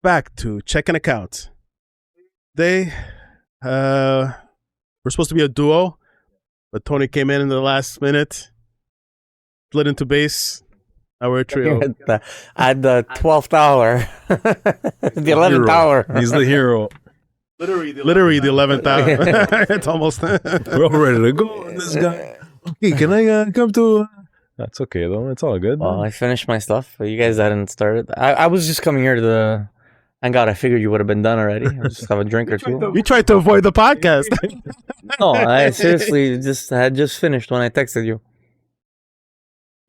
back to checking accounts. They we're supposed to be a duo, but Tony came in the last minute, split into base. Now we're a trio. At the 12th hour, the 11th hour. He's the hero. Literally the 11th hour. It's almost. We're all ready to go. And this guy, okay, can I come to? That's okay though. It's all good. Well, I finished my stuff. You guys hadn't started. I was just coming here to the. Thank God, I figured you would have been done already. I'll just have a drink or two. You tried to avoid the podcast. No, I seriously had just finished when I texted you.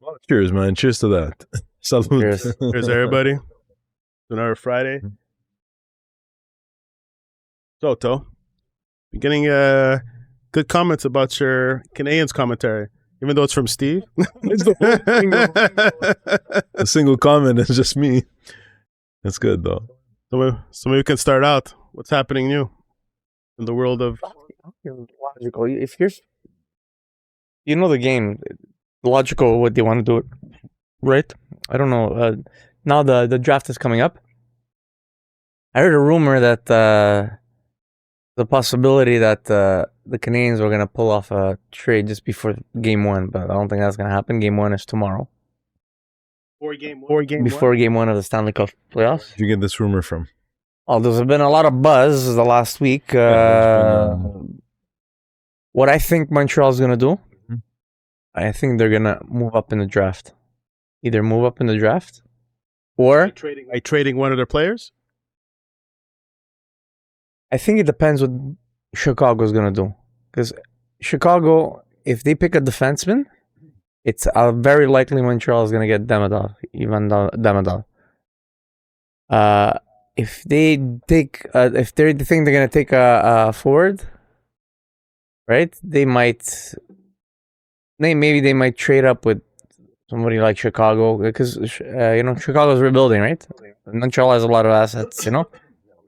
Well, cheers, man. Cheers to that. Salute. Cheers. Here's everybody. Another Friday. So, To, you're getting good comments about your Canadians commentary, even though it's from Steve. It's the single comment is just me. That's good though. So maybe we can start out. What's happening new in the world of Logical. If you know the game, logical. What they want to do it, right? I don't know. Now the draft is coming up. I heard a rumor that the possibility that the Canadians were gonna pull off a trade just before Game 1, but I don't think that's gonna happen. Game 1 is tomorrow. Before Game 1 of the Stanley Cup playoffs. Did you get this rumor from? Oh, there's been a lot of buzz the last week. What I think Montreal's gonna do, I think they're gonna move up in the draft. Either move up in the draft, or trading one of their players. I think it depends what Chicago's gonna do. Because Chicago, if they pick a defenseman, it's very likely Montreal is gonna get Demidov, even Demidov. If they think they're gonna take a forward, right? They might trade up with somebody like Chicago because Chicago's rebuilding, right? Montreal has a lot of assets,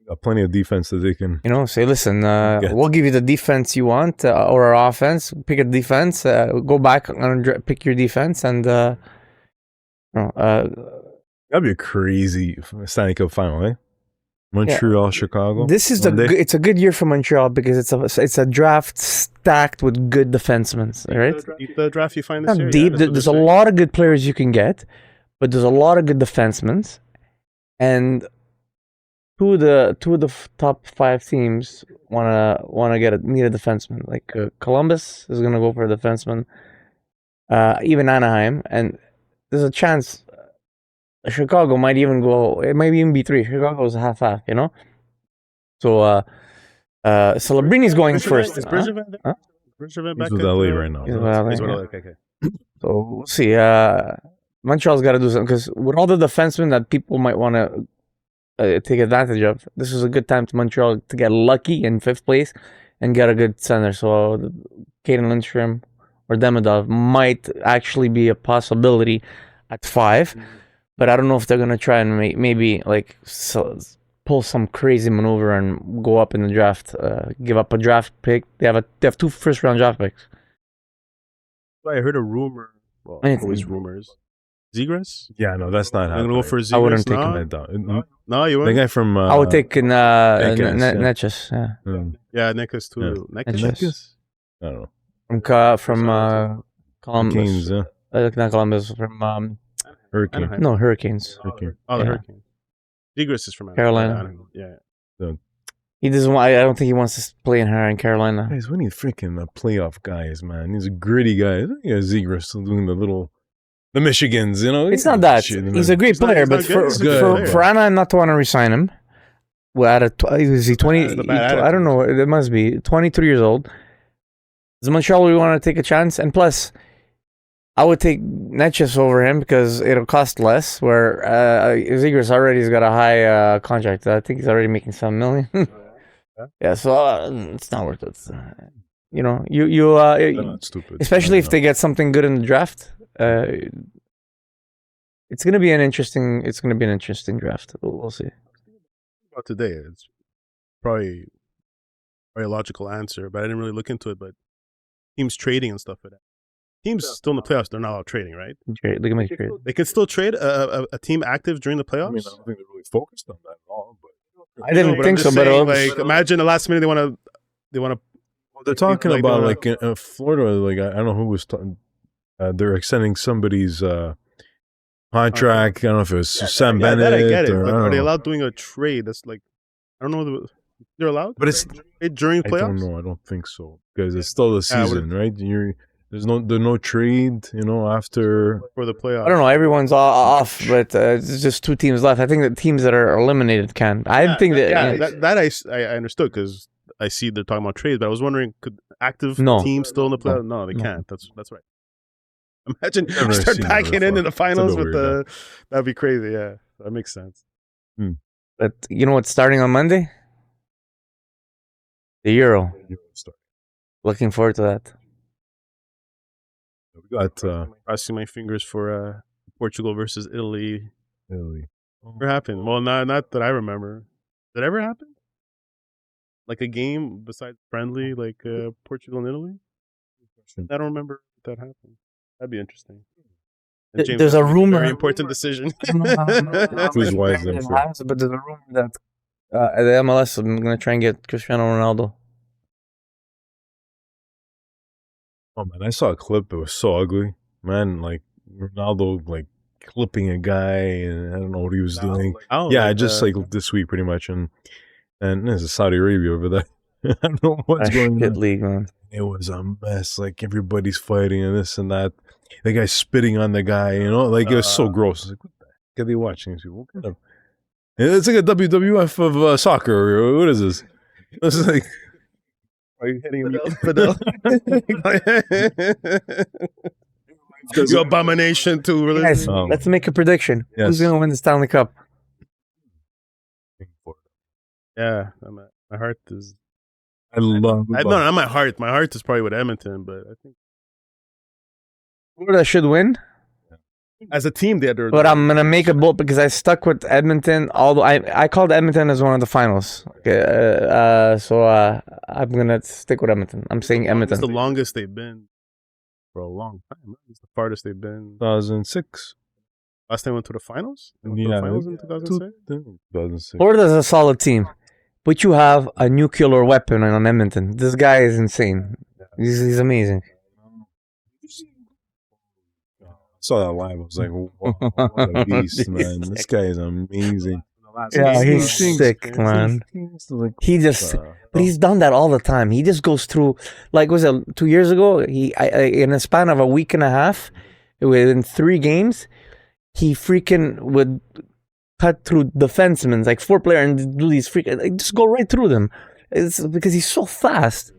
Got plenty of defense that they can. Say, listen, we'll give you the defense you want or our offense. Pick a defense. Go back and pick your defense, and That'd be a crazy Stanley Cup final, eh? Montreal, Chicago. This is it's a good year for Montreal because it's a draft stacked with good defensemen, right? The draft you find this year. Deep. There's a lot of good players you can get, but there's a lot of good defensemen, and two of the top 5 teams wanna need a defenseman. Like Columbus is gonna go for a defenseman. Even Anaheim, and there's a chance Chicago might even go. It might even be 3. Chicago's half, So Celebrini's going first. Is Bergevin there? Bergevin back He's with LA right now. He's with LA. Okay. So we'll see. Montreal's got to do something because with all the defensemen that people might want to take advantage of, this is a good time to Montreal to get lucky in 5th place and get a good center. So Caden Lindstrom or Demidov might actually be a possibility at 5. But I don't know if they're gonna try and maybe pull some crazy maneuver and go up in the draft, give up a draft pick. They have 2 first-round draft picks. I heard a rumor. Well, always rumors. Zegras? Yeah, no, that's not happening. I'm gonna go for Zegras. I wouldn't take him down. No, you The wouldn't. guy from. I would take Neches, Yeah. Yeah, Neches too. Yeah. Neches. I don't know. From Columbus. Kings, yeah. Not Columbus. From Hurricane. Anaheim. no, Hurricanes. Hurricane. Oh, the Yeah. Hurricane. Zegras is from Carolina. Yeah. He doesn't want. I don't think he wants to play in Carolina. Guys, we need freaking playoff guys, man. These are gritty guys. Yeah, Zegras still doing the Michigans, It's not that. He's a great player, but for Anaheim not to want to resign him, well, is he 20? I don't know. It must be 23 years old. Does Montreal we want to take a chance? And plus, I would take Neches over him because it'll cost less. Where Zegras already has got a high contract. I think he's already making $7 million. Yeah, so it's not worth it. Stupid. Especially if they get something good in the draft. It's gonna be an interesting draft. We'll see. About today, it's probably a logical answer, but I didn't really look into it. But teams trading and stuff like that. teams still in the playoffs. They're not allowed trading, right? They can make a trade. They can still trade a team active during the playoffs. I mean, I don't think they're really focused on that at all. But I didn't But think I'm so, just but saying, like, imagine the last minute they want to. they're talking like, about they like in Florida. Like I don't know who was talking. They're extending somebody's contract. I don't know if it was Sam Bennett. That I get it. or, But I are don't they know. allowed doing a trade? That's like, I don't know. They're allowed, But it's trade during I playoffs. don't know. I don't think so because it's still the Yeah, I season, right? There's no trade. After For the playoffs. I don't know. Everyone's off, but it's just 2 teams left. I think the teams that are eliminated can. I think that. I understood because I see they're talking about trades, but I was wondering, could active No. teams still in the playoffs? No, they No. can't. That's right. Imagine Never start seen that packing in before. the finals It's a with bit weird, the. That'd be crazy. Yeah, that makes sense. But you know what's starting on Monday? The Euro. Looking forward to that. We got Crossing my fingers for Portugal versus Italy. Italy. Never happened. Well, not that I remember. Did it ever happen? Like a game besides friendly, like Portugal and Italy? I don't remember that happened. That'd be interesting. And James There's has a to make rumor. very important decision. Choose wisely, I'm sure. But there's a rumor that at the MLS, I'm going to try and get Cristiano Ronaldo. Oh man, I saw a clip. It was so ugly, man. Like Ronaldo, like clipping a guy, and I don't know what he was doing. Oh, Yeah, like, just like this week, pretty much, and there's a Saudi Arabia over there. I don't know what's going Shit on. league, man. It was a mess. Like everybody's fighting and this and that. The guy spitting on the guy, like it was so gross. I was like, what the heck are they watching? What kind of? It's like a WWF of soccer. What is this? It's like. Are you hitting me, infidel? You abomination to religion. Guys, let's make a prediction. Yes. Who's going to win the Stanley Cup? Yeah, my heart is. I love. No, not my heart. My heart is probably with Edmonton, but I think Florida should win. as a team, they're. But I'm gonna make a bold because I stuck with Edmonton. Although I called Edmonton as one of the finals. Okay, so I'm gonna stick with Edmonton. I'm saying Edmonton. It's the longest they've been for a long time. It's the farthest they've been. 2006. Last time went to the finals. They went to Yeah, the finals in 2006. 2006. Florida's a solid team, but you have a nuclear weapon on Edmonton. This guy is insane. He's amazing. I saw that live. I was like, wow, what a beast, man. This guy is amazing. Yeah, he's Things- sick, man. Like, He just, but he's done that all the time. He just goes through, like, was it 2 years ago? In a span of a week and a half, within 3 games, he freaking would cut through defensemen, like 4 player, and do these freaking, like, just go right through them. It's because he's so fast.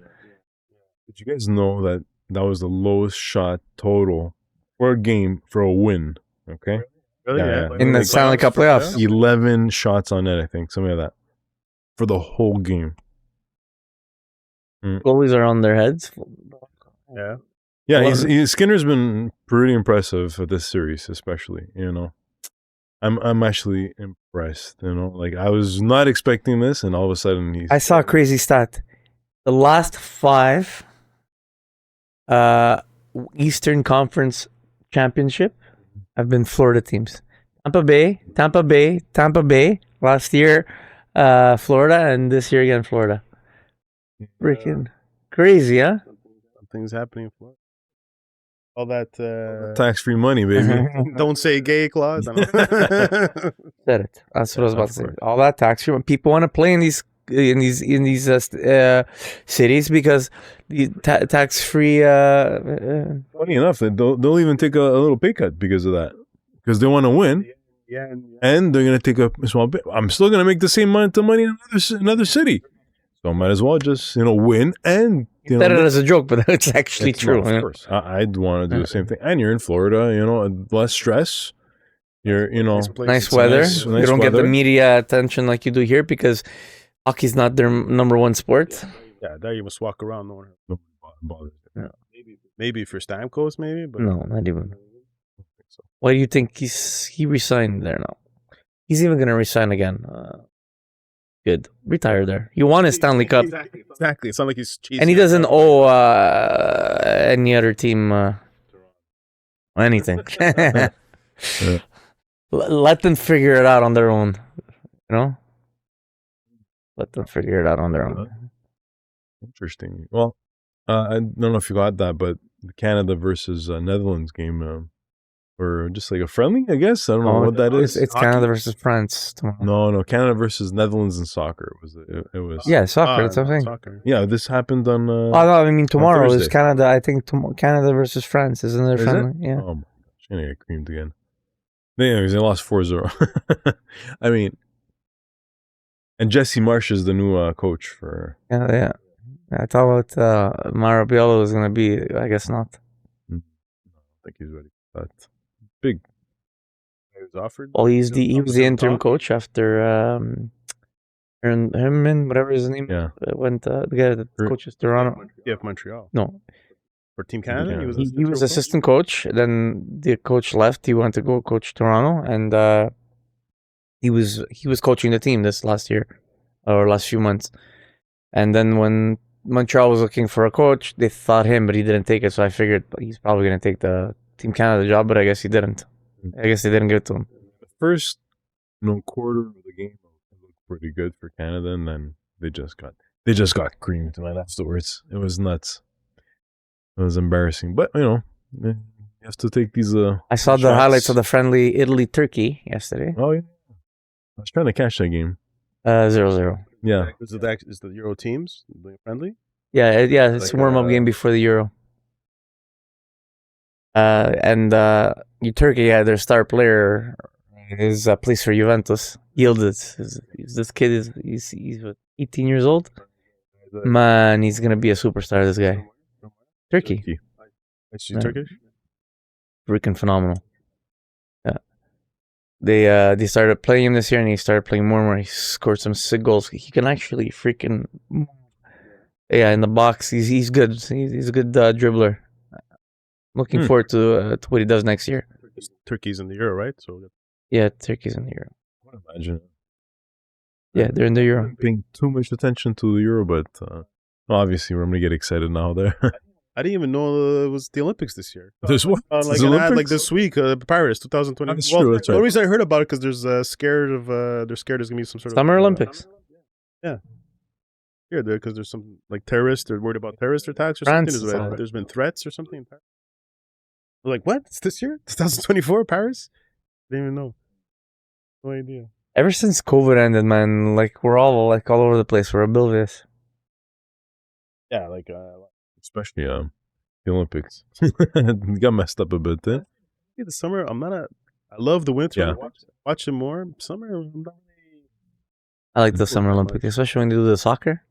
Did you guys know that was the lowest shot total for a game for a win? Okay. Really? Yeah. In the Like, Stanley Cup playoffs. 11 shots on net, I think, something like that, for the whole game. Goalies are on their heads. Yeah. Yeah, Well, Skinner's been pretty impressive for this series, especially. I'm actually impressed. Like I was not expecting this, and all of a sudden he's. I saw a crazy stat. The last 5 Eastern Conference championship have been Florida teams. Tampa Bay. Last year, Florida, and this year again, Florida. Freaking crazy, huh? Something's happening in Florida. All that tax-free money, baby. don't say gay clause. I don't know. Said it. That's what I was about to say. Of course. All that tax free. People want to play in these cities because the tax free. Funny enough, they'll even take a little pay cut because of that, because they want to win, Yeah. and they're gonna take a small bit. I'm still gonna make the same amount of money in another city, so I might as well just win and. Said it as a joke, but it's actually true. Of course, I'd want to do the same thing. And you're in Florida, less stress. You're, Nice weather. nice You don't get the weather. media attention like you do here because hockey's not their number one sport. Yeah, there you must walk around. No one bothers. maybe if you're Stamkos, maybe, but No, not even. Why do you think he resigned there now? He's even gonna resign again. Good, retire there. You won his Stanley Cup, Exactly. It's not like he's cheating. and he doesn't owe any other team. anything. Let them figure it out on their own. You know, let them figure it out on their own. Interesting. Well, I don't know if you got that, but the Canada versus Netherlands game, or just like a friendly, I guess. I don't know what that is. It's Canada versus France tomorrow. No, Canada versus Netherlands in soccer. It was. Yeah, soccer. That's what I'm saying. Soccer. Yeah, this happened on. Oh no, I mean tomorrow is Thursday. Canada. I think Canada versus France, isn't it? Is Friendly? it? Yeah. Oh my gosh, I'm gonna get creamed again. Anyways, they lost 4-0. I mean, and Jesse Marsh is the new coach for. Yeah. I thought Mario Biello was gonna be. I guess not. I don't think he's ready for that. Big. He was offered. Well, he was the interim coach after Herman, whatever his name. Yeah. Went the guy that coaches Toronto. Yeah, Montreal. No, For Team Canada, he was assistant coach. Then the coach left. He went to go coach Toronto, and he was coaching the team this last year or last few months. And then when Montreal was looking for a coach, they thought him, but he didn't take it. So I figured he's probably going to take the Team Canada job, but I guess he didn't. I guess they didn't give it to him. The first quarter of the game looked pretty good for Canada, and then they just got creamed tonight afterwards. It was nuts. It was embarrassing, but you have to take these. I saw the highlights of the friendly Italy-Turkey yesterday. Oh yeah, I was trying to catch that game. 0-0. Yeah. Is the Euro teams friendly? Yeah. It's a warm-up game before the Euro. And Turkey had their star player is plays for Juventus. Yildiz. This kid he's 18 years old. Man, he's gonna be a superstar. This guy. Turkey. Is she Turkish? Freaking phenomenal. Yeah. They started playing him this year, and he started playing more and more. He scored some sick goals. He can actually freaking move. Yeah, in the box, he's good. He's a good dribbler. Looking forward to what he does next year. Turkey's in the Euro, right? So yeah, Turkey's in the Euro. I would imagine. Yeah, they're in the Euro. I'm paying too much attention to the Euro, but obviously we're gonna get excited now. There. I didn't even know it was the Olympics this year. There's what? Like an ad like this week, Paris 2020. That's true. That's right. The only reason I heard about it because there's scared there's gonna be some sort of Summer Olympics. Yeah, because there's some like terrorists. They're worried about terrorist attacks or France, something. There's been threats or something in Paris. I'm like, what? It's this year? 2024 Paris? I didn't even know. No idea. Ever since COVID ended, man, like we're all all over the place. We're oblivious. Yeah, like especially the Olympics. It got messed up a bit. Eh? the summer. I love the winter. Yeah. Watch it more. Summer. I'm not really. I like the Summer Olympics, especially when they do the soccer.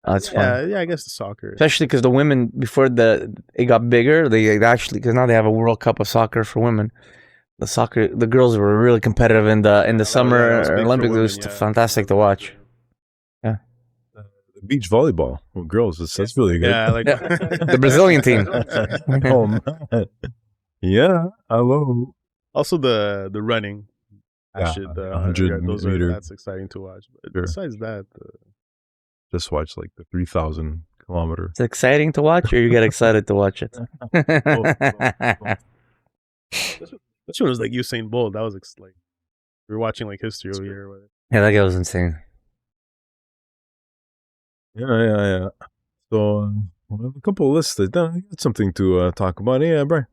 Oh, it's fun. Yeah, I guess the soccer. Especially because the women, before it got bigger, they actually, because now they have a World Cup of soccer for women. The girls were really competitive in the Summer Olympics. It was fantastic to watch. Yeah. The beach volleyball with girls, that's really good. Yeah, like the Brazilian team. Oh man. Yeah, hello. Also the running. Yeah, 100 meter. That's exciting to watch. But besides that, just watch like the 3,000 kilometer. It's exciting to watch, or you get excited to watch it. This one was like Usain Bolt. That was like we were watching like history over here. Yeah, that guy was insane. Yeah. So we have a couple of lists. I got something to talk about. Yeah, Brian.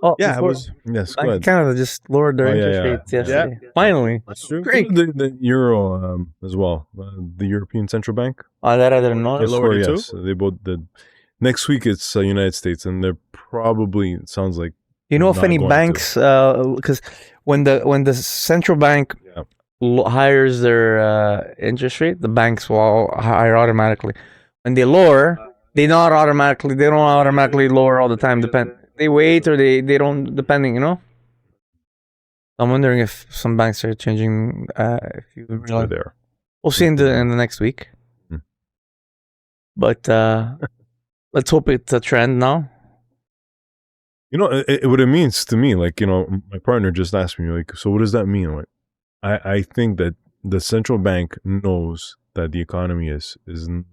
Oh, yeah, it was. Yes, go ahead. Canada just lowered their interest rates yesterday. Yeah. Finally. That's true. Great. The Euro as well. The European Central Bank. Oh, that I didn't know. They lowered it Yes, they both did. Next week it's United States, and they're probably, it sounds like. You know if any banks, because when the central bank hires their interest rate, the banks will hire automatically. When they lower, they don't automatically lower all the time. They wait or they don't, depending, you know. I'm wondering if some banks are changing. If you realize, there, we'll see in the next week. But let's hope it's a trend now. You know, what it means to me, like, you know, my partner just asked me, like, so what does that mean? Like, I think that the central bank knows that the economy is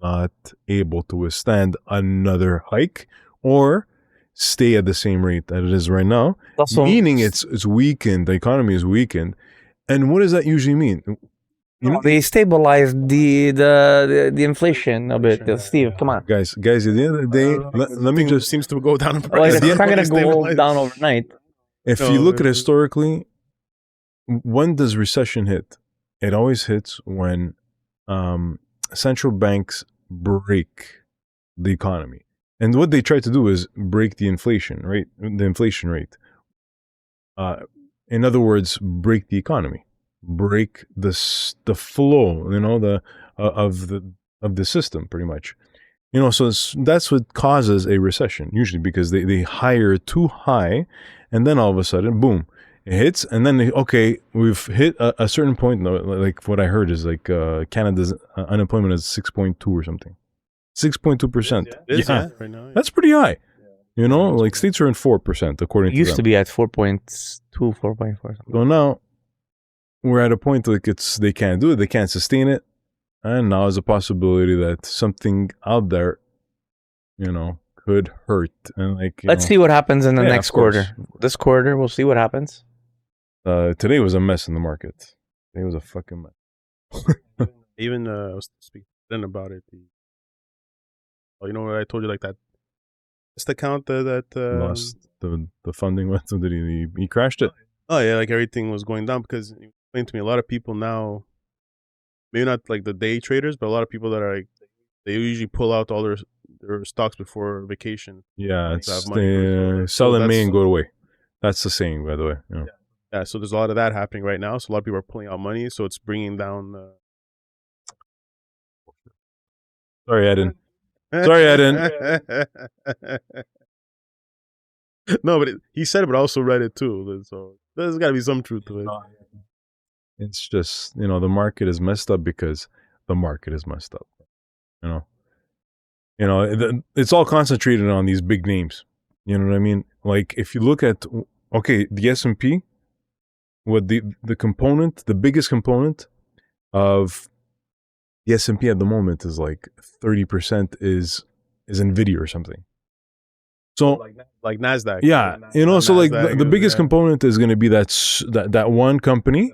not able to withstand another hike, or stay at the same rate that it is right now, Also, meaning it's weakened. The economy is weakened. And what does that usually mean? You know, they stabilized the inflation a bit. Steve, come on. guys, at the end of the day, let me Thing just seems to go down in Like, price. it's not gonna go down overnight. if you look at historically, when does recession hit? It always hits when central banks break the economy. And what they try to do is break the inflation rate. In other words, break the economy, break the flow, of the system, pretty much. So that's what causes a recession usually, because they hire too high, and then all of a sudden, boom, it hits, and then we've hit a certain point. Like what I heard is like Canada's unemployment is 6.2 or something, 6.2%. Yeah, right now. That's pretty high. Like states are in 4% according It to used them. to be at 4.2, 4.4. So now we're at a point like they can't do it, they can't sustain it, and now there's a possibility that something out there, could hurt. And Let's see what happens in the next of course. quarter. This quarter, we'll see what happens. Today was a mess in the market. Today was a fucking mess. Even I was speaking about it. You know what I told you, like that. It's the account that Lost the funding. What did he crashed it? Oh yeah, like everything was going down because you explained to me a lot of people now, maybe not like the day traders, but a lot of people that are like they usually pull out all their stocks before vacation. Yeah, to have it's money for sell in May that's- and go away. That's the saying, by the way. Yeah. Yeah, so there's a lot of that happening right now. So a lot of people are pulling out money, so it's bringing down. Sorry, Eden. Sorry, Eden. No, but he said it, but I also read it too. So there's got to be some truth to it. It's just the market is messed up because the market is messed up. It's all concentrated on these big names. You know what I mean? Like if you look at the S&P, what the component, the biggest component of the S&P at the moment is like 30% is Nvidia or something. So like Nasdaq. yeah, so like the biggest component is going to be that one company.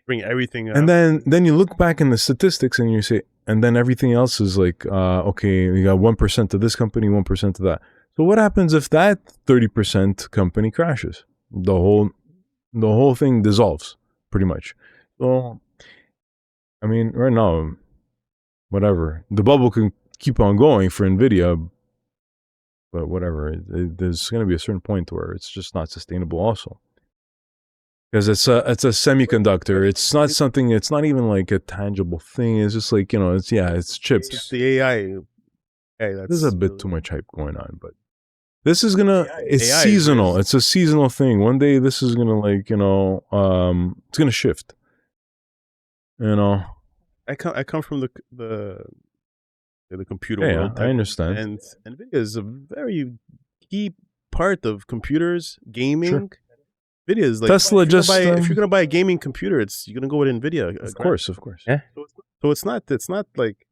Bring everything up. And then you look back in the statistics and you say, and then everything else is like, you got 1% of this company, 1% of that. So what happens if that 30% company crashes? The whole thing dissolves, pretty much. So, I mean, right now, whatever. The bubble can keep on going for Nvidia, but whatever. There's going to be a certain point where it's just not sustainable also. Because it's a semiconductor. It's not something. It's not even like a tangible thing. It's just like it's chips. It's the AI. Hey, There's a bit too much hype going on, but this is gonna. It's AI seasonal. It's a seasonal thing. One day this is gonna it's gonna shift. I come from the computer world. I understand. And Nvidia is a very key part of computers, gaming. Sure. Nvidia is like Tesla if you're gonna buy a gaming computer, you're gonna go with Nvidia. Of course. Yeah. So it's not like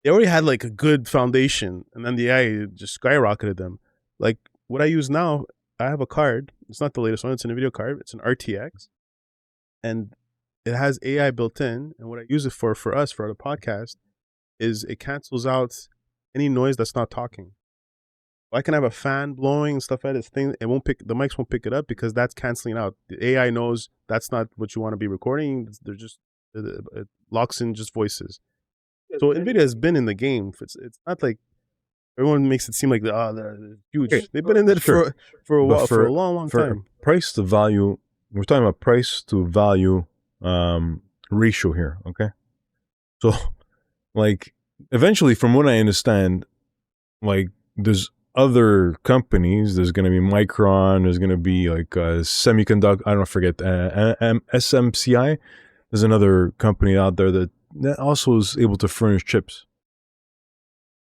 they already had like a good foundation, and then the AI just skyrocketed them. Like what I use now, I have a card. It's not the latest one. It's an Nvidia card. It's an RTX, and it has AI built in. And what I use it for us for the podcast is it cancels out any noise that's not talking. I can have a fan blowing and stuff like this thing. The mics won't pick it up because that's canceling out. The AI knows that's not what you want to be recording. They're just it locks in just voices. So Nvidia has been in the game. It's not like everyone makes it seem like they're huge. They've been in it for a while, for a long time. Price to value. We're talking about price to value ratio here. Okay, so like eventually, from what I understand, like there's other companies. There's going to be Micron. There's going to be like semiconductor. I don't forget SMCI. There's another company out there that also is able to furnish chips.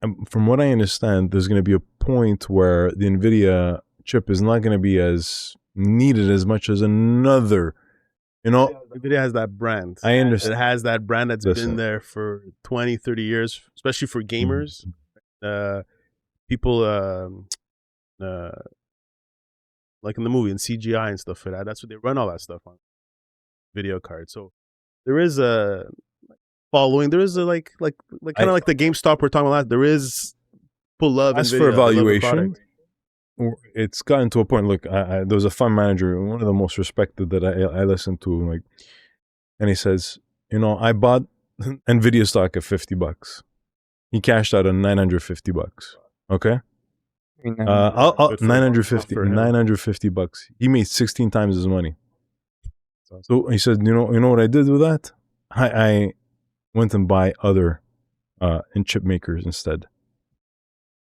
And from what I understand, there's going to be a point where the Nvidia chip is not going to be as needed as much as another. Nvidia has that brand. I understand. It has that brand that's been there for 20, 30 years, especially for gamers. People, like in the movie, in CGI and stuff like that. That's what they run all that stuff on video cards. So there is a following. There is a like kind of like the GameStop we're talking about. There is people love As Nvidia. for They love the evaluation, product. it's gotten to a point. Look, there was a fund manager, one of the most respected that I listen to, like, and he says, I bought Nvidia stock at $50. He cashed out at $950. Okay, I'll Good for- 950 for him. $950. He made 16 times his money. So he said, you know what I did with that? I went and buy other in chip makers instead.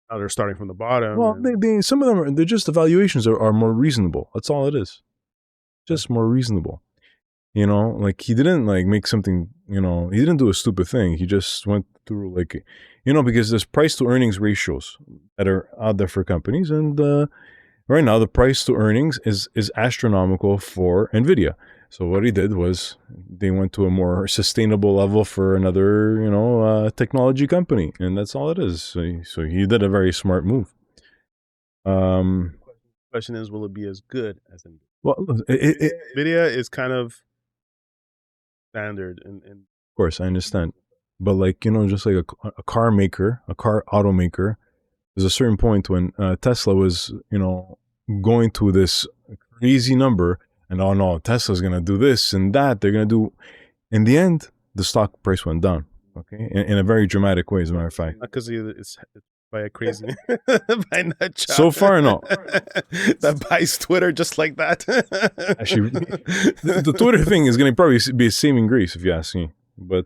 Now they're starting from the bottom. Well, they some of them they're just the valuations are more reasonable. That's all it is. Just more reasonable. Like he didn't like make something, he didn't do a stupid thing. He just went through like, because there's price to earnings ratios that are out there for companies. And right now the price to earnings is astronomical for Nvidia. So what he did was they went to a more sustainable level for another, technology company. And that's all it is. So he did a very smart move. Question is, will it be as good as Nvidia? Well, Nvidia is kind of standard and of course I understand, but like just like a car maker, a car automaker, there's a certain point when Tesla was going to this crazy number, and oh no, Tesla's gonna do this and that, they're gonna do. In the end, the stock price went down, okay, in a very dramatic way, as a matter of fact. Not because it's by a crazy by nut job. So far, no. That buys Twitter just like that. Actually, the Twitter thing is going to probably be a saving grace, if you ask me. But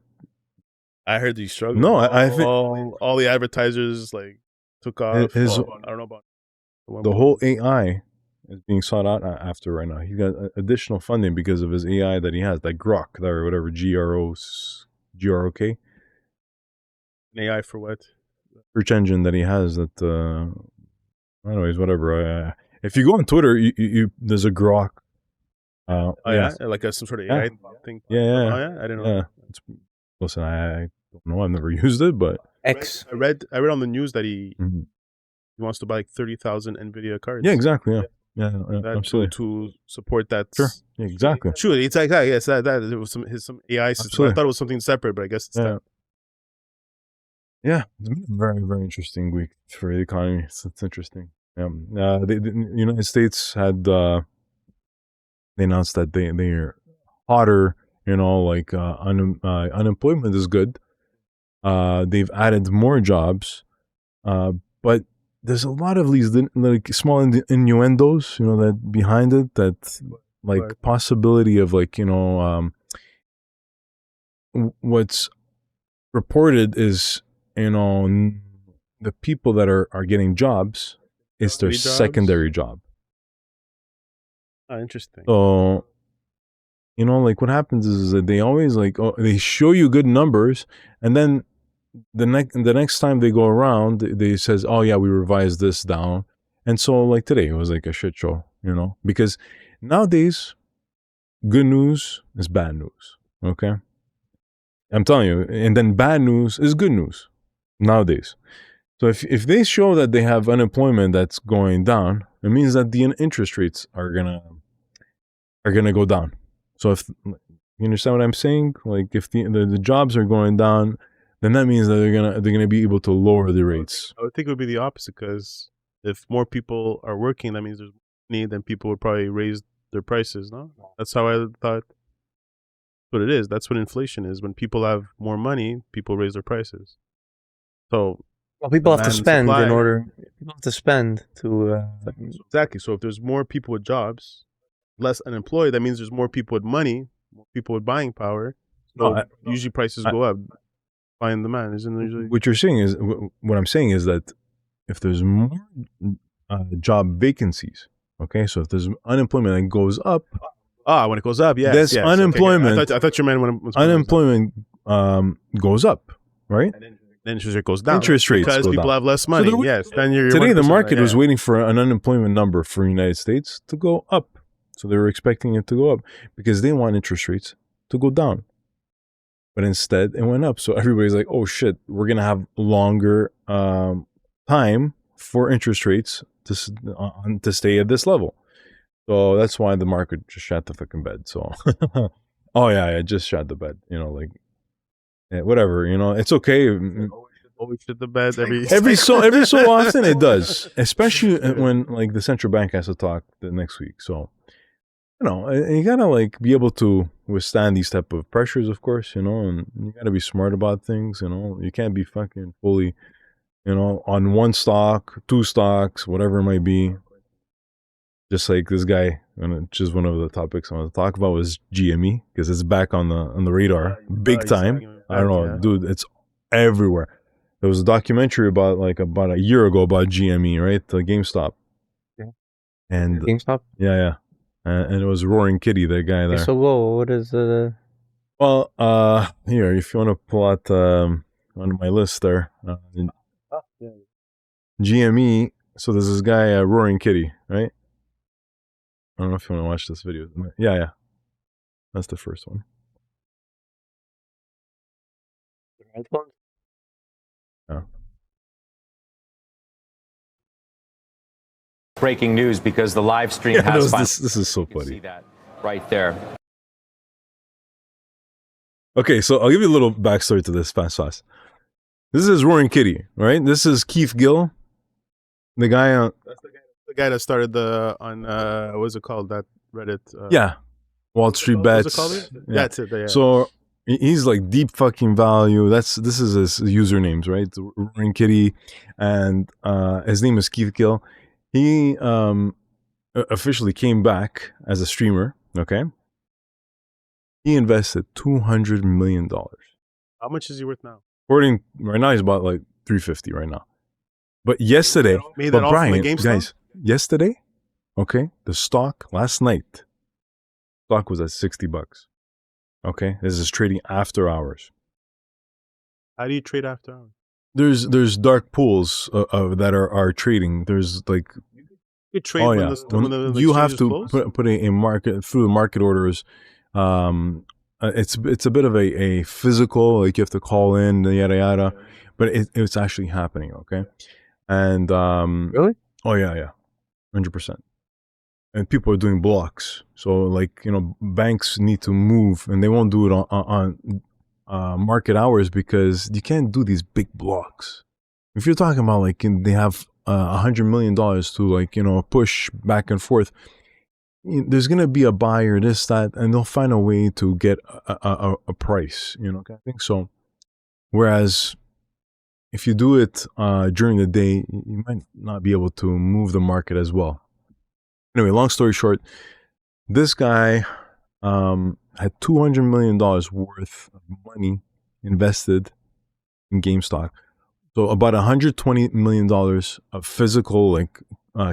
I heard he struggled. No, I think all the advertisers like took off. I don't know about the whole AI is being sought out after right now. He got additional funding because of his AI that he has, like Grok, or whatever, GROK. AI for what? Search engine that he has that. Anyways, whatever. If you go on Twitter, you there's a Grok. Yeah, like some sort of AI thing. Yeah. Oh yeah, I didn't know. Yeah. Listen, I don't know. I've never used it, but X. I read on the news that he wants to buy like 30,000 Nvidia cards. Yeah, exactly. Yeah, absolutely. To support that. Sure. Yeah, exactly. Sure, it's like that. Yes, that it was some AI system. Absolutely. I thought it was something separate, but I guess it's that. Yeah, it's been a very, very interesting week for the economy. It's interesting. The United States had they announced that they're hotter. Unemployment is good. They've added more jobs, but there's a lot of these like small innuendos, that behind it, that like possibility of like what's reported is the people that are getting jobs, it's their secondary job. Oh, interesting. So like what happens is that they always they show you good numbers, and then the next time they go around, they says, oh yeah, we revised this down. And so like today it was like a shit show, because nowadays good news is bad news. Okay, I'm telling you. And then bad news is good news nowadays. So if they show that they have unemployment that's going down, it means that the interest rates are gonna go down. So if you understand what I'm saying, like if the jobs are going down, then that means that they're gonna be able to lower the rates. I would think it would be the opposite, because if more people are working, that means there's money, then people would probably raise their prices. No, that's how I thought. What it is. That's what inflation is. When people have more money, people raise their prices. So people have to spend in order. People have to spend to. Exactly. So if there's more people with jobs, less unemployed, that means there's more people with money, more people with buying power. So usually prices go up. Supply and demand isn't usually. What you're saying is, what I'm saying is that if there's more job vacancies, okay, so if there's unemployment that goes up. When it goes up, yes. There's unemployment. Okay. I thought you meant when unemployment goes up, right? And then interest rate goes down. Interest rates because people have less money. So yes. Then you're today the market was waiting for an unemployment number for the United States to go up. So they were expecting it to go up because they want interest rates to go down. But instead it went up. So everybody's like, oh shit, we're gonna have longer time for interest rates to stay at this level. So that's why the market just shot the fucking bed. So, oh yeah, it just shot the bed. You know, like whatever. You know, it's okay. Always shit the bed every so often it does, especially when like the central bank has to talk the next week. So, you know, you gotta like be able to withstand these type of pressures, of course. You know, and you gotta be smart about things. You know, you can't be fucking fully, you know, on one stock, two stocks, whatever it might be. Just like this guy, which is one of the topics I want to talk about, was GME, because it's back on the radar, big time. I don't know, dude, it's everywhere. There was a documentary about a year ago about GME, right? The GameStop. Yeah. And GameStop? Yeah. And it was Roaring Kitty, that guy there. So what is it? Well, here, if you want to pull out on my list there, GME. So there's this guy, Roaring Kitty, right? I don't know if you want to watch this video. Yeah. That's the first one. Yeah. Breaking news, because the live stream has this is so funny. See that right there. Okay, so I'll give you a little backstory to this fast. This is Roaring Kitty, right? This is Keith Gill, the guy on. That's the guy that started what's it called? That Reddit. Yeah, Wall Street Bets. Yeah. That's it. Yeah. So he's like deep fucking value. This is his usernames, right? Roaring Kitty, and his name is Keith Gill. He officially came back as a streamer. Okay, he invested $200 million. How much is he worth now? According right now, he's about like $350 right now. But yesterday, guys, yesterday, okay, the stock last night, stock was at $60. Okay, this is trading after hours. How do you trade after hours? There's dark pools that are trading. There's like you trade when the you have to closed? put a market through the market orders. It's a bit of a physical, like you have to call in, yada yada, but it's actually happening. Okay, and Really? Oh yeah, 100%. And people are doing blocks, so like, you know, banks need to move, and they won't do it on market hours, because you can't do these big blocks. If you're talking about like they have $100 million to, like, you know, push back and forth, there's gonna be a buyer, this, that, and they'll find a way to get a price, you know, kind of thing. So whereas if you do it during the day, you might not be able to move the market as well. Anyway, long story short, this guy had $200 million worth of money invested in GameStop. So about $120 million of physical, like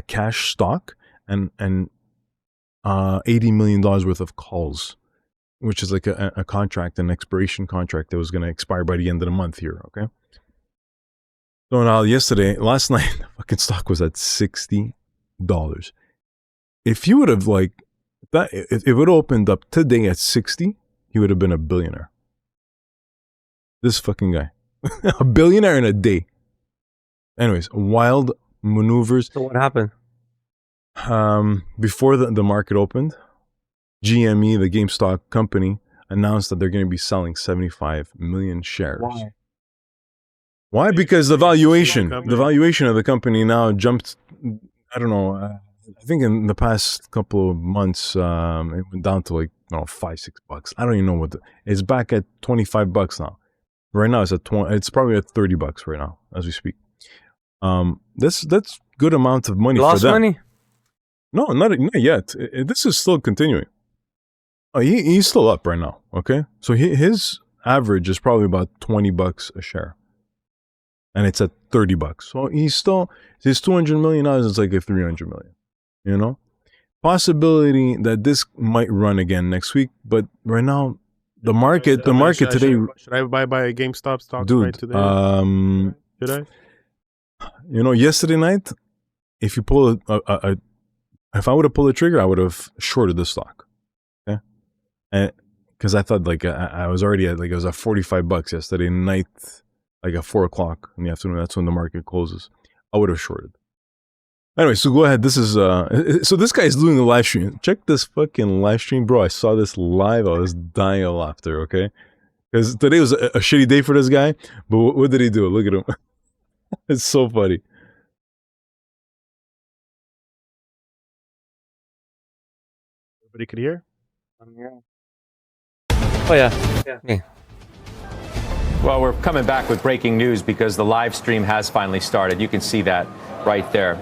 cash stock, and $80 million worth of calls, which is like a contract, an expiration contract that was going to expire by the end of the month here. Okay. So now last night, the fucking stock was at $60. If you would have if it opened up today at 60, he would have been a billionaire. This fucking guy. A billionaire in a day. Anyways, wild maneuvers. So what happened? Before the market opened, GME, the GameStop company, announced that they're going to be selling 75 million shares. Why? Because the valuation of the company now jumped. I don't know. I think in the past couple of months, it went down to like $5-6. I don't even know it's back at $25 now. Right now it's at it's probably at $30 right now as we speak. That's good amount of money for them. Lost money? No, not yet. This is still continuing. Oh, he's still up right now. Okay, so his average is probably about $20 a share, and it's at $30. So he's still, his $200 million is like a $300 million. You know, possibility that this might run again next week, but right now the market today. Should I buy GameStop stock right today? Should I? You know, yesterday night, if you pull if I would have pulled the trigger, I would have shorted the stock. Okay, and because I thought like I was already at it was at $45 yesterday night, like at 4:00 in the afternoon. That's when the market closes. I would have shorted. Anyway, so go ahead. This is so this guy is doing a live stream. Check this fucking live stream, bro. I saw this live. I was dying of laughter. Okay, because today was a shitty day for this guy. But what did he do? Look at him. It's so funny. Everybody could hear. Oh yeah. Well, we're coming back with breaking news because the live stream has finally started. You can see that right there.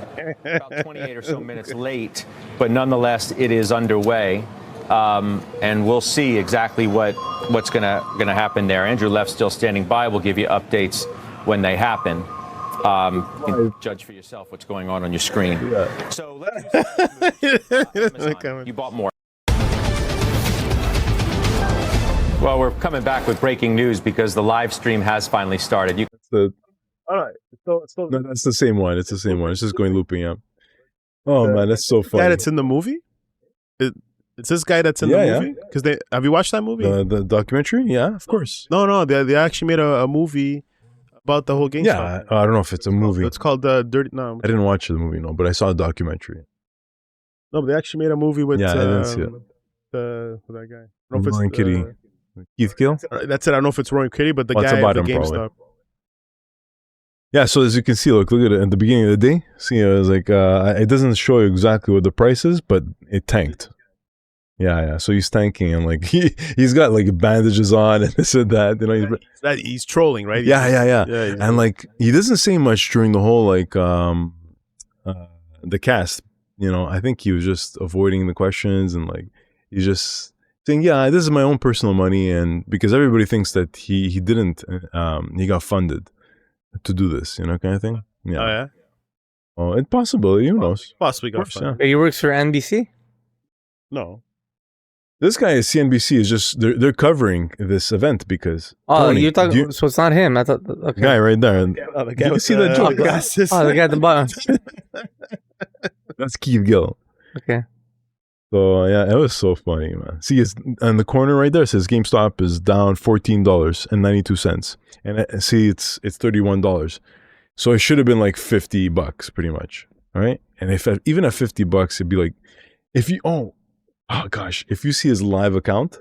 About 28 or so minutes late, but nonetheless, it is underway. And we'll see exactly what's gonna happen there. Andrew Left's still standing by. We'll give you updates when they happen. You can judge for yourself what's going on your screen. Yeah. So let's you bought more. Well, we're coming back with breaking news because the live stream has finally started. All right. So No, that's the same one. It's the same one. It's just going looping up. Oh man, that's so guy funny. that's in the movie. It's this guy that's in the movie. Because have you watched that movie? The documentary? Yeah, of course. No. They actually made a movie about the whole GameStop. Yeah, I don't know if it's a movie. It's called Dirty. No, I didn't watch the movie, no, but I saw a documentary. no. But they actually made a movie with Yeah, I didn't see it. that guy. I don't know if Roaring Kitty. Keith Gill? That's it. I don't know if it's Roaring Kitty, but the Well, it's guy at about the him, GameStop. probably. Yeah, so as you can see, look at it at the beginning of the day. See, it was like it doesn't show you exactly what the price is, but it tanked. Yeah. So he's tanking, and like he's got like bandages on and this and that. You know, He's trolling, right? yeah. Yeah. And like he doesn't say much during the whole like the cast. You know, I think he was just avoiding the questions, and like he's just saying, "Yeah, this is my own personal money," and because everybody thinks that he didn't, he got funded to do this, you know, kind of thing. Yeah. Oh yeah. Oh, it's possible. Who knows? Possibly got Of course, funded. yeah. He works for NBC. No. This guy at CNBC is just they're covering this event because Tony, you're talking. So it's not him. I thought. Okay. guy right there. Oh, the guy You with see that joke? glasses. Oh, the guy at the bottom. That's Keith Gill. Okay. So yeah, it was so funny, man. See, it's on the corner right there. It says GameStop is down $14.92, and see, it's $31. So it should have been like $50, pretty much. All right, and if even at $50, it'd be like, if you oh gosh, if you see his live account,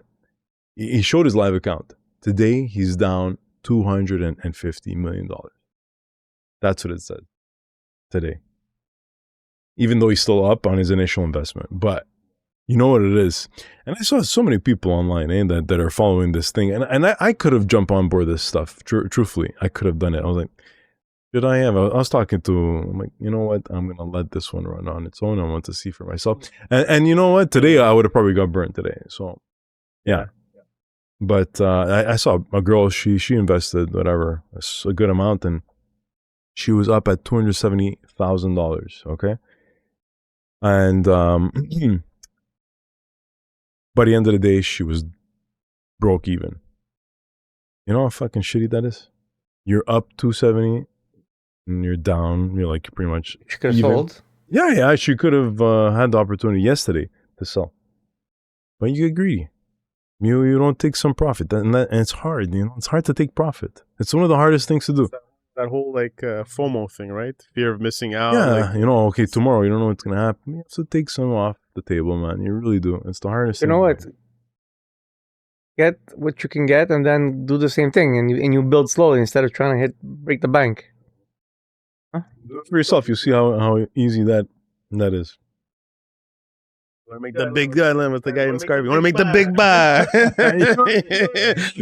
he showed his live account today. He's down $250 million. That's what it said today. Even though he's still up on his initial investment, but you know what it is. And I saw so many people online that are following this thing. And I could have jumped on board this stuff. Truthfully, I could have done it. I was like, should I have? I was talking to, I'm like, you know what? I'm going to let this one run on its own. I want to see for myself. And you know what? Today, I would have probably got burnt today. So, yeah. But I saw a girl, she invested whatever, a good amount. And she was up at $270,000. Okay. And by the end of the day, she was broke even. You know how fucking shitty that is? You're up 270 and you're down. You're like pretty much She could have even. sold. Yeah. She could have had the opportunity yesterday to sell. But you get greedy. You don't take some profit. And it's hard, you know? It's hard to take profit. It's one of the hardest things to do. That whole like FOMO thing, right? Fear of missing out. Yeah, like, you know, okay, tomorrow you don't know what's going to happen. You have to take some off the table, man. You really do. It's the hardest You thing. know what? Get what you can get, and then do the same thing, and you build slowly instead of trying to break the bank. Do it for yourself. You see how easy that is. You want to make the big guy with the guy in Scarby. You want to make the big buy.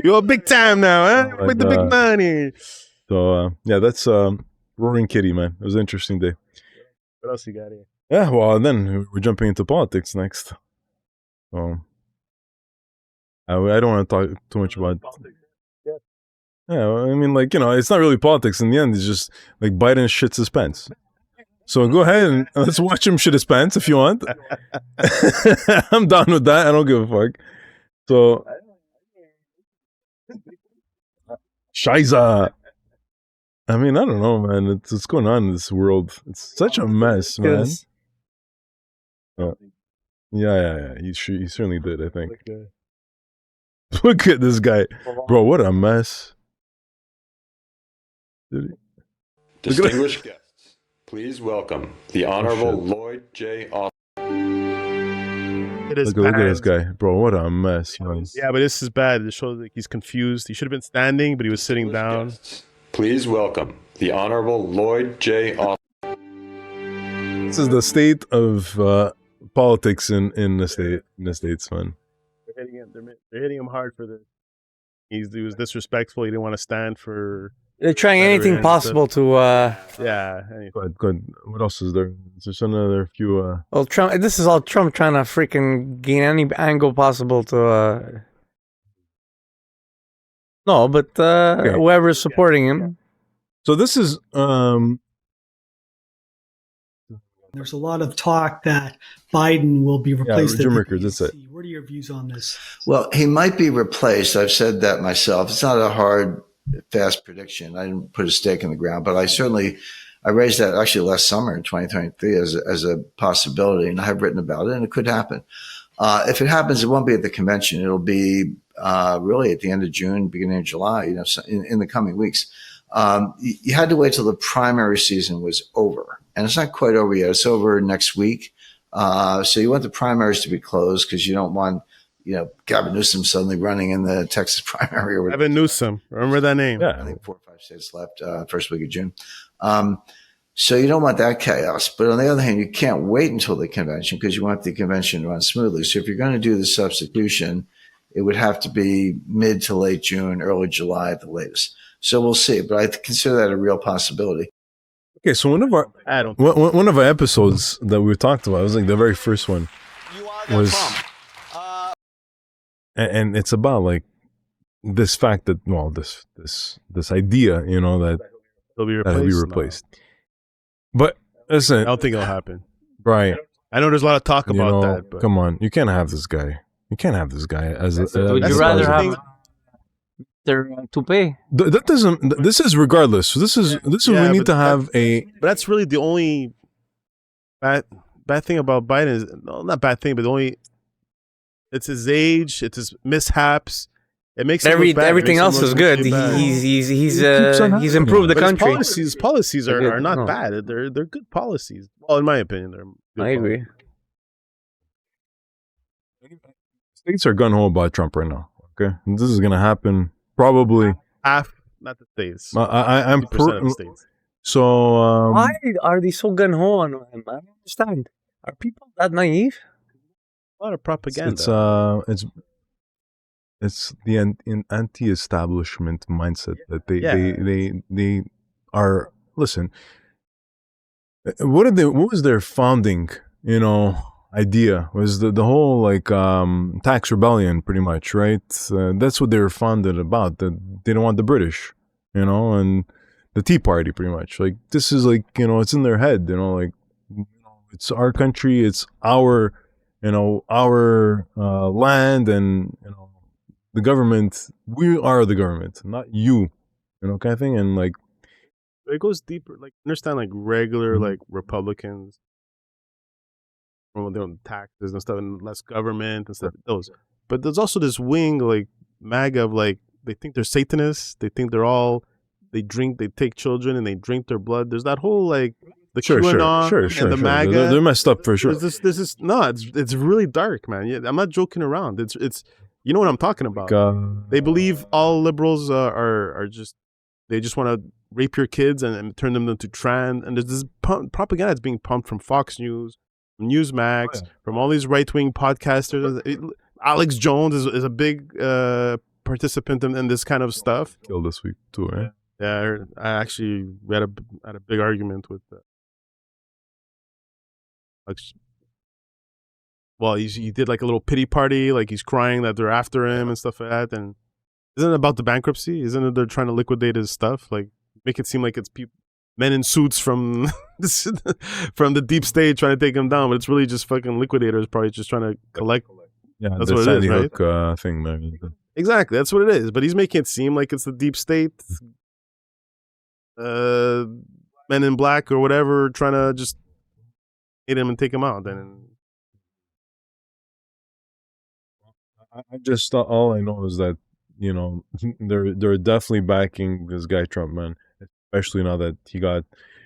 You're big time now, huh? Oh, Make the big money. So yeah, that's Roaring Kitty, man. It was an interesting day. What else you got here? Yeah, well, then we're jumping into politics next. So I don't want to talk too much about. Yeah, well, I mean, like, you know, it's not really politics in the end. It's just like Biden shits his pants. So go ahead and let's watch him shit his pants if you want. I'm down with that. I don't give a fuck. So, Shiza. I mean, I don't know, man. It's what's going on in this world. It's such a mess, man. Yeah. He certainly did, I think. Look at this guy. Bro, what a mess. Distinguished guests, Please welcome the Honorable Lloyd J. Austin. It is Look at bad. this guy, bro. What a mess, man. Yeah, but this is bad. It shows like he's confused. He should have been standing, but he was sitting down. Guests, please welcome the Honorable Lloyd J. Austin. This is the state of politics in the states, man. They're hitting him. They're hitting him hard for this. He was disrespectful. He didn't want to stand for. They're trying anything possible to. Yeah. Anything. Good. What else is there? There's another few. Well, Trump. This is all Trump trying to freaking gain any angle possible to. No, but whoever's supporting him. So this is There's a lot of talk that Biden will be replaced. Jim at the Rickard, that's it. DNC. What are your views on this? Well, he might be replaced. I've said that myself. It's not a hard, fast prediction. I didn't put a stake in the ground, but I raised that actually last summer in 2023 as a possibility, and I have written about it, and it could happen. If it happens, it won't be at the convention. It'll be really at the end of June, beginning of July, in the coming weeks. You had to wait till the primary season was over. And it's not quite over yet. It's over next week. So you want the primaries to be closed because you don't want, Gavin Newsom suddenly running in the Texas primary or whatever. Gavin Newsom. Remember that name? yeah. I think 4 or 5 states left first week of June. So you don't want that chaos. But on the other hand, you can't wait until the convention because you want the convention to run smoothly. So if you're going to do the substitution, it would have to be mid to late June, early July at the latest. So we'll see. But I consider that a real possibility. Okay, so one of our episodes that we talked about, it was like the very first one, was, and it's about like this fact that this idea, that He'll be he'll be replaced. But listen, I don't think it'll happen. Brian, I know there's a lot of talk about that. But come on, you can't have this guy. You can't have this guy as. Would That's you the rather thing. have their toupee? That doesn't. This is regardless. This is Yeah, we need but to have a. But that's really the only bad thing about Biden is not bad thing, but the only it's his age, it's his mishaps. It makes him look bad. Everything It makes else him is look good. really bad. He's improved the But his country. policies They're good. are not No. bad. They're good policies. Well, in my opinion, they're good I agree. States are gun ho about Trump right now. Okay, and this is gonna happen probably. Half, not the states. I'm 50% of the states. so. Why are they so gun ho on him? I don't understand. Are people that naive? A lot of propaganda. It's the anti-establishment mindset that Yeah. they are. Listen, what was their founding idea? Was the whole like tax rebellion, pretty much, right? That's what they were founded about. That they don't want the British, and the Tea Party, pretty much. Like this is like it's in their head, like it's our country, it's our our land, and the government. We are the government, not you, kind of thing. And like It goes deeper. Like understand, like regular like Republicans, when they're on taxes and stuff, and less government and stuff. Those, but there's also this wing like MAGA of like they think they're Satanists. They think they take children and they drink their blood. There's that whole like the QAnon and the MAGA. They're messed up for sure. This is no, it's really dark, man. Yeah, I'm not joking around. It's you know what I'm talking about. They believe all liberals are just they just want to rape your kids and turn them into trans. And there's this propaganda that's being pumped from Fox News, from Newsmax, from all these right wing podcasters. Alex Jones is a big participant in this kind of stuff. Killed this week too, right? Yeah, I actually had a big argument with. Well, he did like a little pity party, like he's crying that they're after him and stuff like that. And isn't it about the bankruptcy? Isn't it they're trying to liquidate his stuff? Like make it seem like it's men in suits from from the deep state trying to take him down, but it's really just fucking liquidators probably just trying to collect. Yeah, that's the what it Sandy is, right? Hook thing there. Exactly, that's what it is. But he's making it seem like it's the deep state, men in black or whatever, trying to just hit him and take him out. And I just all I know is that they're definitely backing this guy Trump, man. Especially now that he got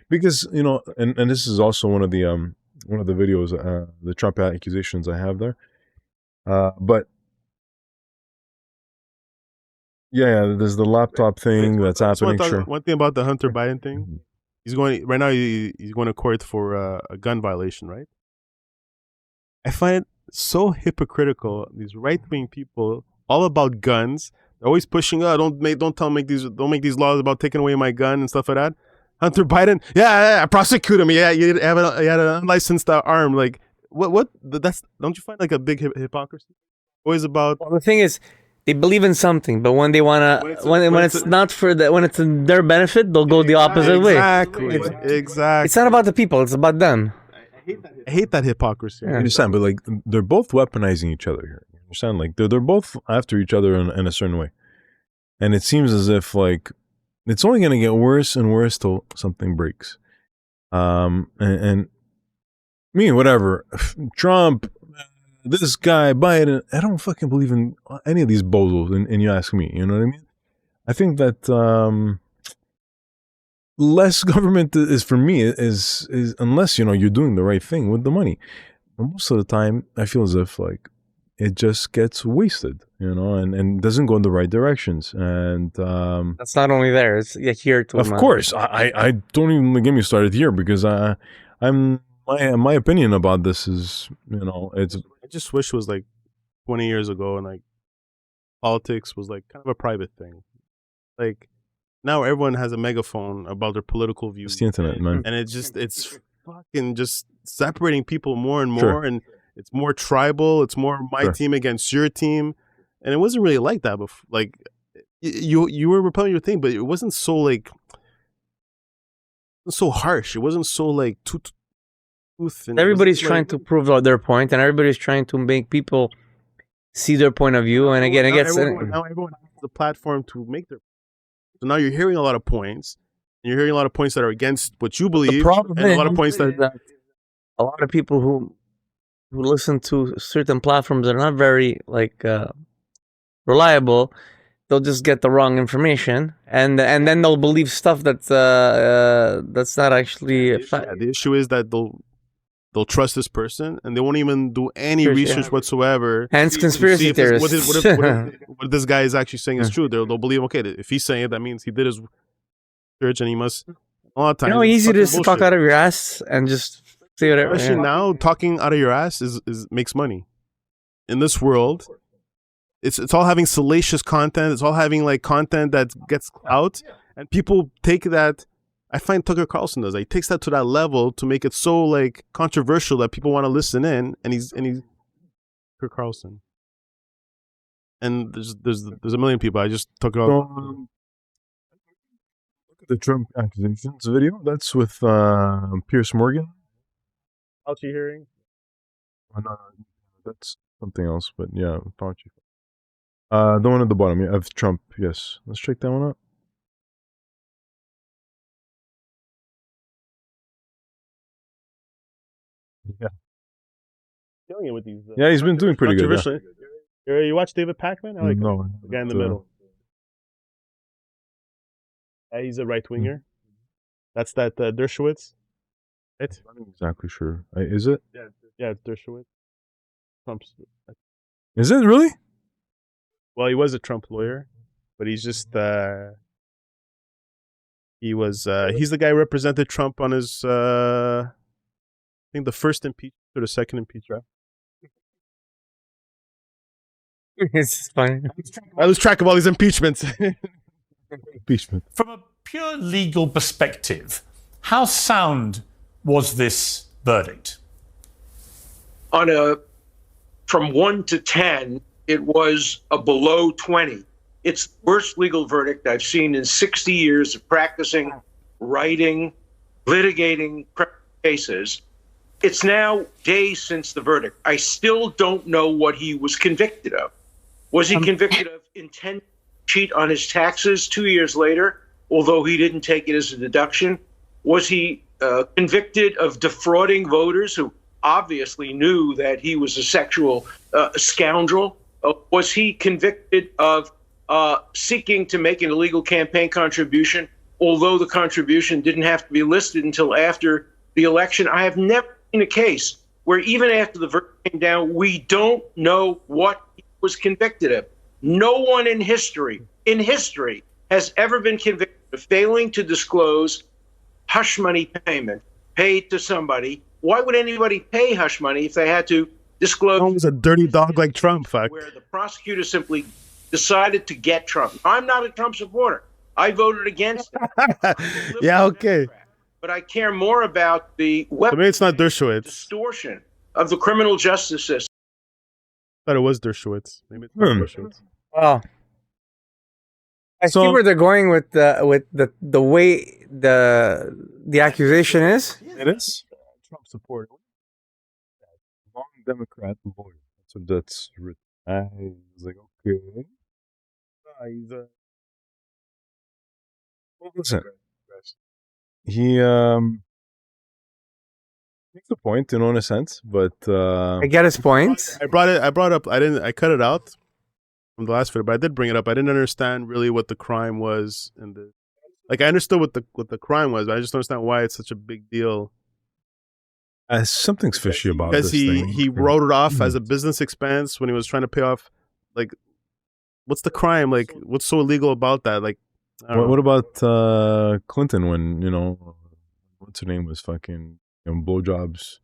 because and this is also one of the videos, the Trump accusations I have there. But yeah, there's the laptop thing that's happening. Sure. One thing about the Hunter Biden thing, he's going right now. He's going to court for a gun violation, right? I find it so hypocritical. These right-wing people, all about guns, they're always pushing. Don't make these laws about taking away my gun and stuff like that. Hunter Biden, yeah, prosecute him. Yeah, you had an unlicensed arm. Like what? That's, don't you find like a big hypocrisy? Always about. Well, the thing is, they believe in something, but when they wanna, when it's not for when it's in their benefit, they'll go the opposite way. Exactly. It's not about the people; it's about them. I hate that hypocrisy. I understand, but like they're both weaponizing each other here. You understand? Like they're both after each other in a certain way, and it seems as if like it's only going to get worse and worse till something breaks. And me, whatever, Trump, this guy, Biden, I don't fucking believe in any of these bozos. And you ask me, you know what I mean? I think that less government is for me is unless you're doing the right thing with the money. And most of the time, I feel as if like it just gets wasted, and doesn't go in the right directions. And that's not only there; it's here too. Of course, I don't even get me started here because my opinion about this is it's. I just wish it was like 20 years ago, and like politics was like kind of a private thing. Like now, everyone has a megaphone about their political views. It's the internet, man, and it's fucking just separating people more and more, Sure. and it's more tribal. It's more my Sure. team against your team, and it wasn't really like that before. Like you were repelling your thing, but it wasn't so like so harsh. It wasn't so like tooth. And everybody's trying to prove their point, and everybody's trying to make people see their point of view. And again, it gets now everyone has the platform to make their. So now you're hearing a lot of points. And you're hearing a lot of points that are against what you believe, the problem and a lot of points that a lot of people who listen to certain platforms that are not very reliable, they'll just get the wrong information, and then they'll believe stuff that's not actually a fact. the issue is that they'll trust this person and they won't even do any research whatsoever. Hence to conspiracy see if theorists. what this guy is actually saying is true. They'll believe, okay, if he's saying it, that means he did his research and he must. A lot of times, Easy it is to bullshit. talk out of your ass and just say whatever. Especially now, talking out of your ass is makes money. In this world, it's all having salacious content. It's all having like content that gets out, and people take that. I find Tucker Carlson does. He takes that to that level to make it so like controversial that people want to listen in, and he's Tucker Carlson. And there's a million people. I just took it off. Look at the Trump accusations video. That's with Pierce Morgan. Fauci hearing. Oh, no, that's something else. But yeah, Fauci. The one at the bottom, yeah, of Trump. Yes, let's check that one out. Yeah. Killing it with these. Yeah, he's been doing pretty good. Yeah. Controversially. You watch David Pakman? I like him. No, The guy in the middle. He's a right winger. That's that Dershowitz. Right? I'm not exactly sure. Is it? Yeah, it's Dershowitz. Trump's. Is it really? Well, he was a Trump lawyer, but he's just. He was. He's the guy who represented Trump on his. I think the first impeachment or the second impeachment. It's fine. I lose track of all these impeachments. Impeachment. From a pure legal perspective, how sound was this verdict? From 1 to 10, it was a below 20. It's the worst legal verdict I've seen in 60 years of practicing, writing, litigating cases. It's now days since the verdict. I still don't know what he was convicted of. Was he convicted of intent to cheat on his taxes 2 years later, although he didn't take it as a deduction? Was he convicted of defrauding voters who obviously knew that he was a sexual scoundrel? Was he convicted of seeking to make an illegal campaign contribution although the contribution didn't have to be listed until after the election. I have never seen a case where even after the verdict came down, we don't know what he was convicted of. No one in history has ever been convicted of failing to disclose hush money payment paid to somebody. Why would anybody pay hush money if they had to disclose? Trump was a dirty dog like Trump, fuck. Where the prosecutor simply decided to get Trump. I'm not a Trump supporter. I voted against him. Yeah, okay. But I care more about the To me, it's not Dershowitz. distortion of the criminal justice system. I thought it was Dershowitz. Maybe it's not Dershowitz. Wow. I see So- where they're going with the way the accusation is. It is Trump supporter. Long Democrat lawyer. That's what that's written. I was like, okay. He's well, listen. He makes a point, in a sense, but I get his point. I brought up. I cut it out from the last video, but I did bring it up. I didn't understand really what the crime was, I understood what the crime was, but I just don't understand why it's such a big deal. something's fishy about Because this thing. he wrote it off as a business expense when he was trying to pay off. Like, what's the crime? Like, what's so illegal about that? Like, I don't know. What about Clinton when what's her name was fucking blowjobs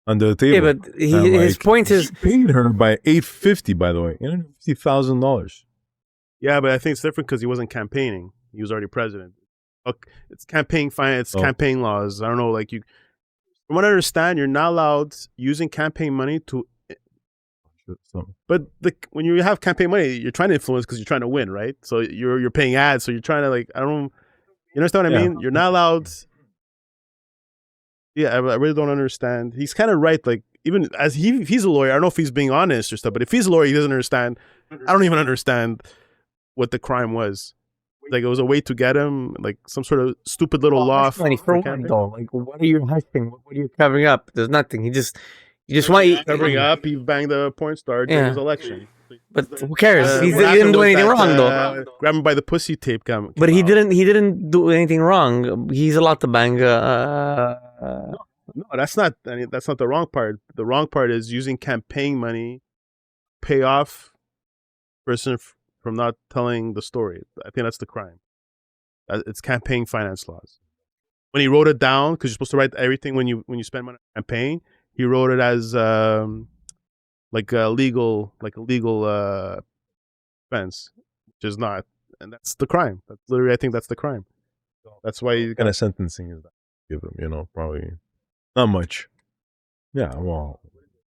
under the table? Yeah, but his point is he paid her by $850, by the way, $850,000. Yeah, but I think it's different because he wasn't campaigning. He was already president. It's campaign finance, campaign laws. I don't know. Like, from what I understand, you're not allowed using campaign money to. But when you have campaign money, you're trying to influence because you're trying to win, right? So you're paying ads. So you're trying to I don't. You understand what I mean? You're not allowed. Yeah, I really don't understand. He's kind of right. Like, even as if he's a lawyer, I don't know if he's being honest or stuff. But if he's a lawyer, he doesn't understand. I don't even understand what the crime was. Like, it was a way to get him, like some sort of stupid little law. money for what, though? Like, what are you hushing? What are you covering up? There's nothing. You just want covering up. He banged a porn star during his election. But who cares? He What didn't happened do was anything that, wrong, though. Grab him by the pussy tape. But he didn't. He didn't do anything wrong. He's allowed to bang. No, that's not. That's not the wrong part. The wrong part is using campaign money, pay off person from not telling the story. I think that's the crime. It's campaign finance laws. When he wrote it down, because you're supposed to write everything when you spend money on campaign, he wrote it as like a legal offense, which is not, and that's the crime. That's literally, I think that's the crime. That's why you What kind of sentencing is that? Give him, probably not much. Yeah, well,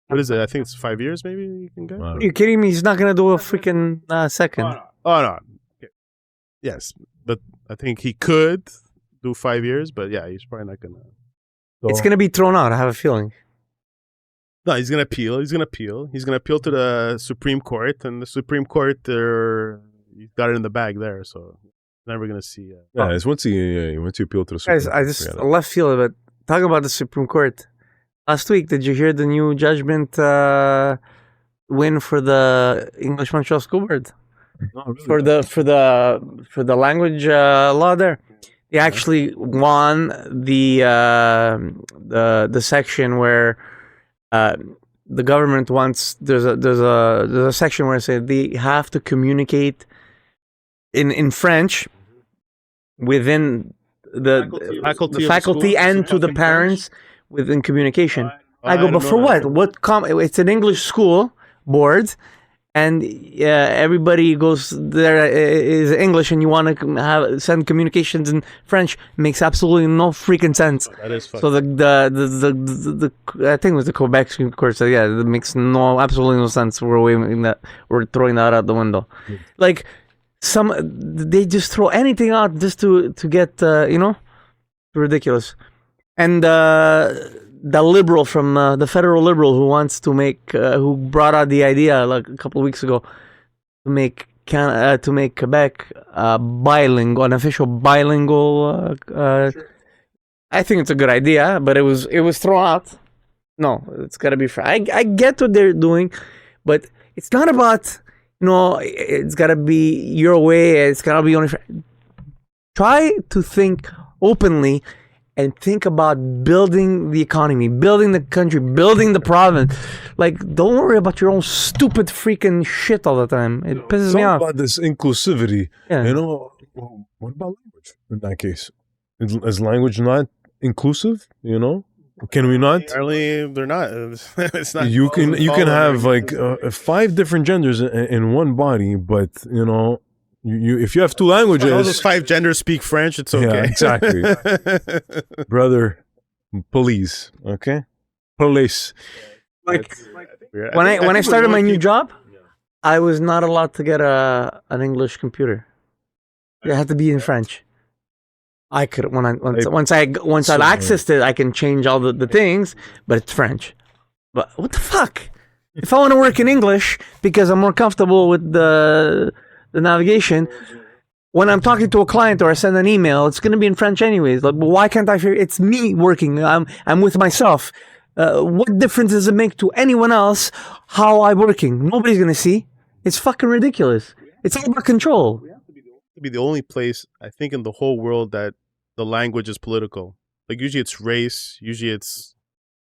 what is it? I think it's 5 years. Maybe you can get. Are you kidding me? He's not gonna do a freaking second. Oh no. Okay. Yes, but I think he could do 5 years. But yeah, he's probably not gonna. It's gonna be thrown out. I have a feeling. No, he's gonna appeal. He's gonna appeal to the Supreme Court, and the Supreme Court, he's got it in the bag there. So never gonna see. it's once you appeal to the Supreme Guys, Court. I just left field, but talking about the Supreme Court. Last week, did you hear the new judgment win for the English Montreal School Board? No, really. For the language law there? They actually won the section where the government wants there's a section where it says they have to communicate in French within the faculty and to the parents within communication. I go, but for what? It's an English school board, and everybody goes there is English, and you want to send communications in French. Makes absolutely no freaking sense. That is fucking. So the I think it was the Quebec Supreme Court said, yeah, that makes absolutely no sense. We're throwing that out the window. Like they just throw anything out just to get ridiculous. And the liberal from the federal liberal who wants to make who brought out the idea like a couple of weeks ago to make Quebec bilingual, an official bilingual. I think it's a good idea, but it was thrown out. No, it's got to be. I get what they're doing, but it's not about it's got to be your way. It's got to be only. Try to think openly and think about building the economy, building the country, building the province. Like, don't worry about your own stupid freaking shit all the time. It pisses me off. About this inclusivity. Yeah. You know, what about language in that case? Is language not inclusive? You know, can we not? Apparently, they're not. It's not. You can have like 5 different genders in one body, but you know, you if you have 2 languages, all those 5 genders speak French. It's okay. Yeah, exactly. Brother, police, okay, police. Like, when I started my new job, I was not allowed to get an English computer. It had to be in French. I could once I'd accessed it, I can change all the things, but it's French. But what the fuck? If I want to work in English because I'm more comfortable with the navigation, when I'm talking to a client or I send an email, it's going to be in French anyways. Like, well, why can't I? It's me working. I'm with myself. What difference does it make to anyone else how I'm working? Nobody's going to see. It's fucking ridiculous. It's all about control. To be the only place I think in the whole world that the language is political. Like usually it's race. Usually it's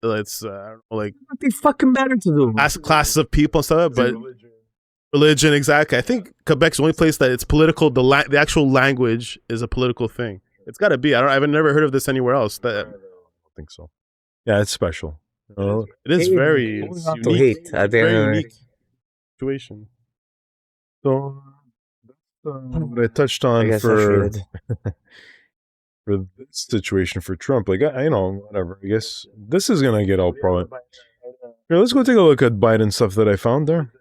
I don't know, like Nothing fucking better to do. classes of people and stuff. But religion, exactly. I think Quebec's the only place that it's political. The actual language is a political thing. It's got to be. I've never heard of this anywhere else. I don't think so. Yeah, it's special. It is very unique. Very unique situation. So what I touched on for this situation for Trump, like I know, whatever. I guess this is gonna get all probably. Here, let's go take a look at Biden stuff that I found there.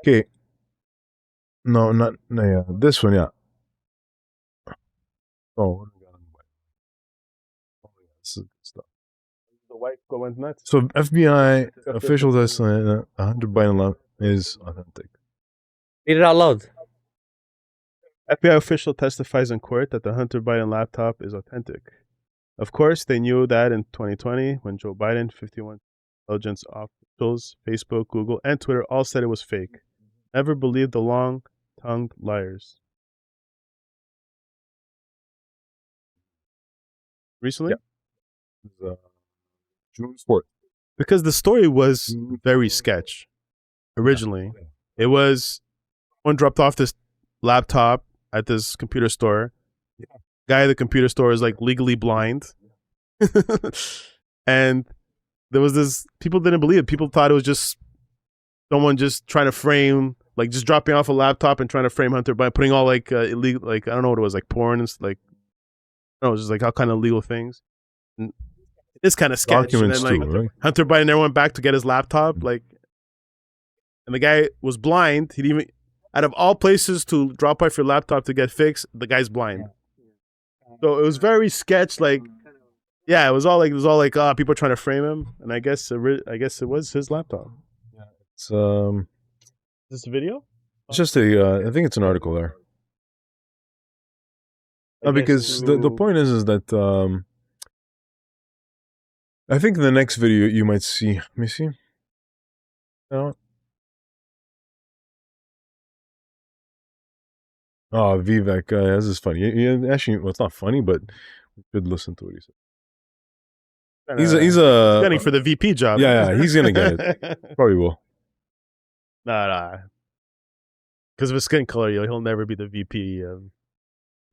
Okay. No, yeah. This one, yeah. Oh, what do we got on Biden? Oh, yeah, this is good stuff. The white go went nuts. So FBI official testimony Hunter Biden lab is authentic. Read it out loud. FBI official testifies in court that the Hunter Biden laptop is authentic. Of course, they knew that in 2020 when Joe Biden, 51 intelligence officials, Facebook, Google, and Twitter all said it was fake. Never believed the long-tongued liars. Recently? Yeah. June 4th. Because the story was very sketch. Originally, it was one dropped off this laptop at this computer store. Guy at the computer store is like legally blind. And there was this, people didn't believe it. People thought it was just someone just trying to frame, like just dropping off a laptop and trying to frame Hunter by putting all like illegal, like I don't know what it was, like porn and like, no, it was just like all kind of illegal things. And it's kind of sketch. Documents and then, too, right? Hunter Biden never went back to get his laptop, like, and the guy was blind. He'd even, out of all places to drop off your laptop to get fixed, the guy's blind. So it was very sketch, like, yeah, it was all like people trying to frame him, and I guess it was his laptop. It's Is this a video? It's just I think it's an article there. Because the point is that I think the next video you might see. Let me see. No. Oh, Vivek, this is funny. Actually, well, it's not funny, but we should listen to what he said. He's gunning for the VP job. Yeah, he's gonna get it. Probably will. Nah. Because of his skin color, he'll never be the VP.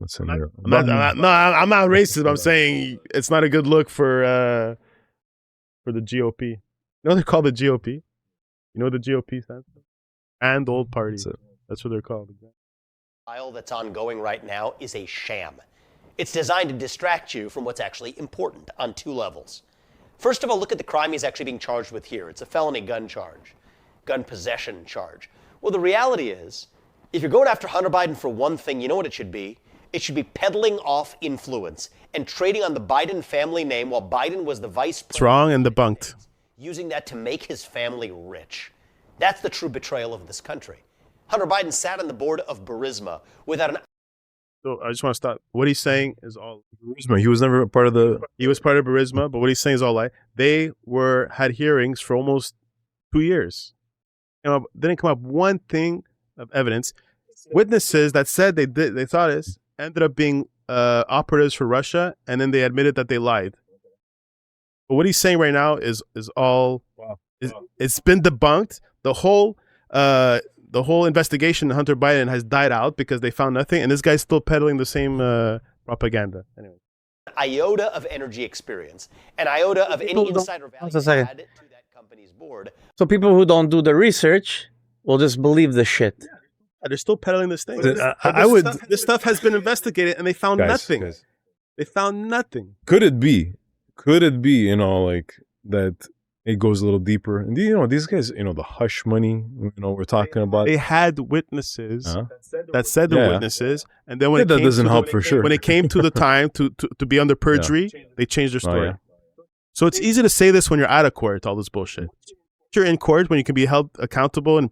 Let's I'm not racist. But I'm saying it's not a good look for the GOP. You know what they're called, the GOP? You know what the GOP stands for? And Old Party. That's what they're called. The trial that's ongoing right now is a sham. It's designed to distract you from what's actually important on 2 levels. First of all, look at the crime he's actually being charged with here. It's a felony gun charge, gun possession charge. Well, the reality is, if you're going after Hunter Biden for one thing, you know what it should be? It should be peddling off influence and trading on the Biden family name while Biden was the vice president. It's wrong and debunked. Using that to make his family rich. That's the true betrayal of this country. Hunter Biden sat on the board of Burisma without an... So I just want to stop. What he's saying is all Burisma. He was never a part of the. He was part of Burisma, but what he's saying is all lie. They had hearings for almost 2 years. Didn't come up one thing of evidence. Witnesses that said they saw this ended up being operatives for Russia, and then they admitted that they lied. But what he's saying right now is all it's been debunked. The whole investigation, Hunter Biden, has died out because they found nothing, and this guy's still peddling the same propaganda. Anyway, iota of energy experience, an iota of any insider value added to that company's board. So people who don't do the research will just believe the shit. they're still peddling this thing. This stuff has been investigated, and they found nothing. Guys. They found nothing. Could it be? Like that? It goes a little deeper. And these guys, the hush money. We're talking about. They had witnesses that said they were witnesses, and then when that doesn't help for sure. When it came to the time to be under perjury, they changed their story. So it's easy to say this when you're out of court. All this bullshit. You're in court when you can be held accountable and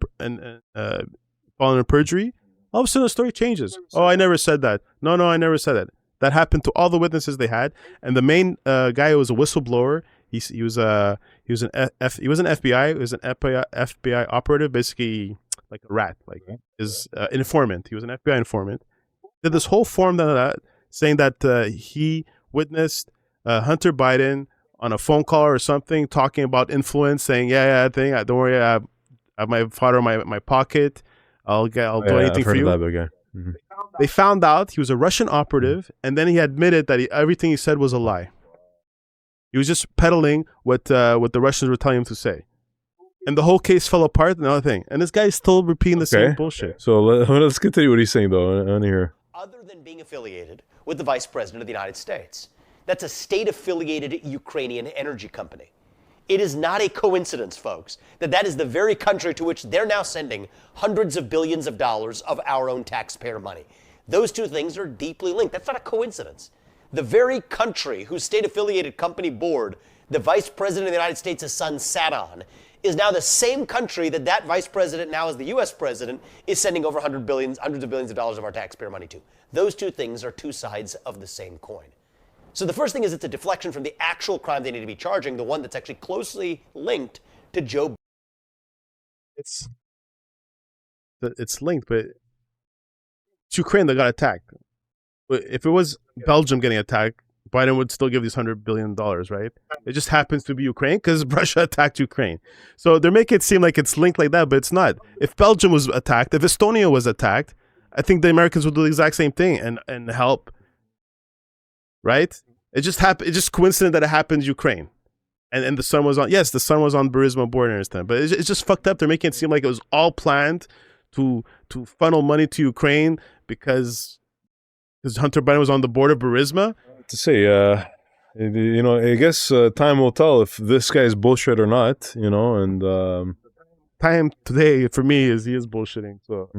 fall under perjury. All of a sudden, the story changes. Oh, I never said that. No, I never said that. That happened to all the witnesses they had, and the main guy who was a whistleblower. He was an FBI. He was an FBI operative, basically like a rat, like his informant. He was an FBI informant. Did this whole form saying that he witnessed Hunter Biden on a phone call or something, talking about influence, saying, don't worry, I have my father in my pocket. I'll do anything for you. Mm-hmm. They found out he was a Russian operative, and then he admitted that everything he said was a lie. He was just peddling what the Russians were telling him to say. And the whole case fell apart, another thing. And this guy is still repeating the same bullshit. So let's continue what he's saying, though. I want to hear. Other than being affiliated with the Vice President of the United States. That's a state-affiliated Ukrainian energy company. It is not a coincidence, folks, that is the very country to which they're now sending hundreds of billions of dollars of our own taxpayer money. Those two things are deeply linked. That's not a coincidence. The very country whose state-affiliated company board the Vice President of the United States' son sat on is now the same country that Vice President, now as the U.S. President, is sending over hundreds of billions of dollars of our taxpayer money to. Those two things are two sides of the same coin. So the first thing is it's a deflection from the actual crime they need to be charging, the one that's actually closely linked to Joe Biden. It's linked, but it's Ukraine that got attacked. But if it was Belgium getting attacked, Biden would still give these $100 billion, right? It just happens to be Ukraine because Russia attacked Ukraine. So they're making it seem like it's linked like that, but it's not. If Belgium was attacked, if Estonia was attacked, I think the Americans would do the exact same thing and help. Right? It just happened. It's just coincident that it happened in Ukraine, and the sun was on. Yes, the sun was on Burisma border and stuff. But it's just fucked up. They're making it seem like it was all planned to funnel money to Ukraine because Hunter Biden was on the border of Burisma. To say, I guess time will tell if this guy is bullshit or not. And time today for me is he is bullshitting. So.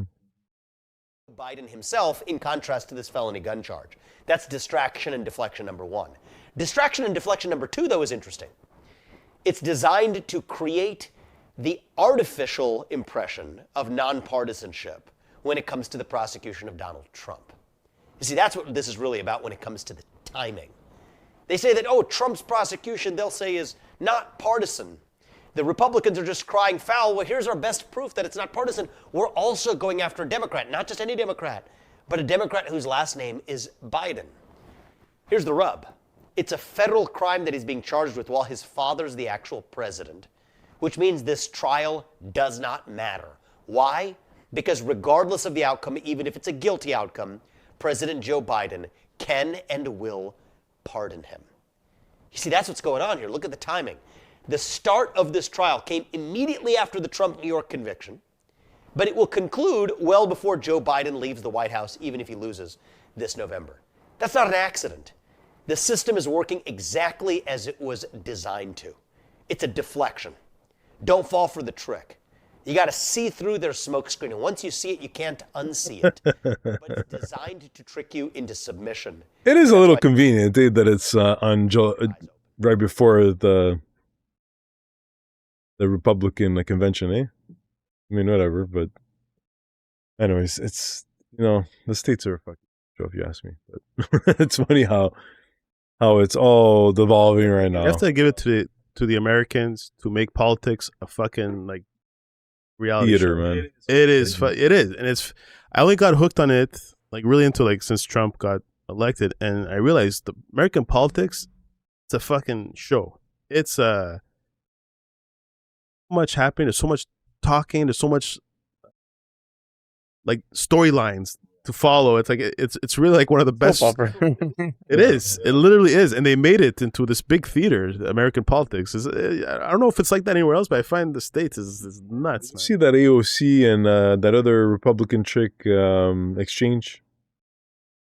Biden himself, in contrast to this felony gun charge. That's distraction and deflection number one. Distraction and deflection number two, though, is interesting. It's designed to create the artificial impression of nonpartisanship when it comes to the prosecution of Donald Trump. You see, that's what this is really about when it comes to the timing. They say that, Trump's prosecution, they'll say, is not partisan. The Republicans are just crying foul. Well, here's our best proof that it's not partisan. We're also going after a Democrat, not just any Democrat, but a Democrat whose last name is Biden. Here's the rub. It's a federal crime that he's being charged with while his father's the actual president, which means this trial does not matter. Why? Because regardless of the outcome, even if it's a guilty outcome, President Joe Biden can and will pardon him. You see, that's what's going on here. Look at the timing. The start of this trial came immediately after the Trump New York conviction, but it will conclude well before Joe Biden leaves the White House, even if he loses this November. That's not an accident. The system is working exactly as it was designed to. It's a deflection. Don't fall for the trick. You got to see through their smokescreen, and once you see it, you can't unsee it. But it's designed to trick you into submission. It is a little convenient that it's on right before the Republican convention, eh? I mean, whatever, but anyways, it's, the states are fucking show if you ask me. But it's funny how it's all devolving right now. You have to give it to the Americans to make politics a fucking reality theater, show. man. It is, and it's. I only got hooked on it like really into like since Trump got elected, and I realized the American politics, it's a fucking show. It's so much happening. There's so much talking. There's so much like storylines to follow. It's like it's really like one of the best. Soap opera. It is. It literally is, and they made it into this big theater. American politics is. I don't know if it's like that anywhere else, but I find the States is nuts. Man. See that AOC and that other Republican chick exchange?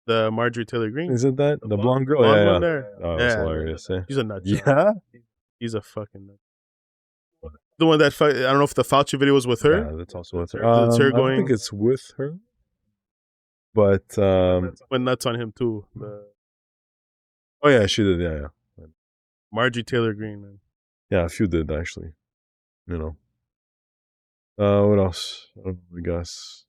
The Marjorie Taylor Greene. Is it that the blonde girl? Blonde yeah, one yeah. there. Oh, that's Yeah. hilarious. Eh? He's a nut job. Yeah. He's a fucking nut. The one that I don't know if the Fauci video was with her. Yeah, that's also with her. It's her I don't think going. it's with her, but Went nuts on him too. oh yeah, she did. Yeah, yeah. Marjorie Taylor Greene, man. Yeah, a few did actually. You know. What else? I guess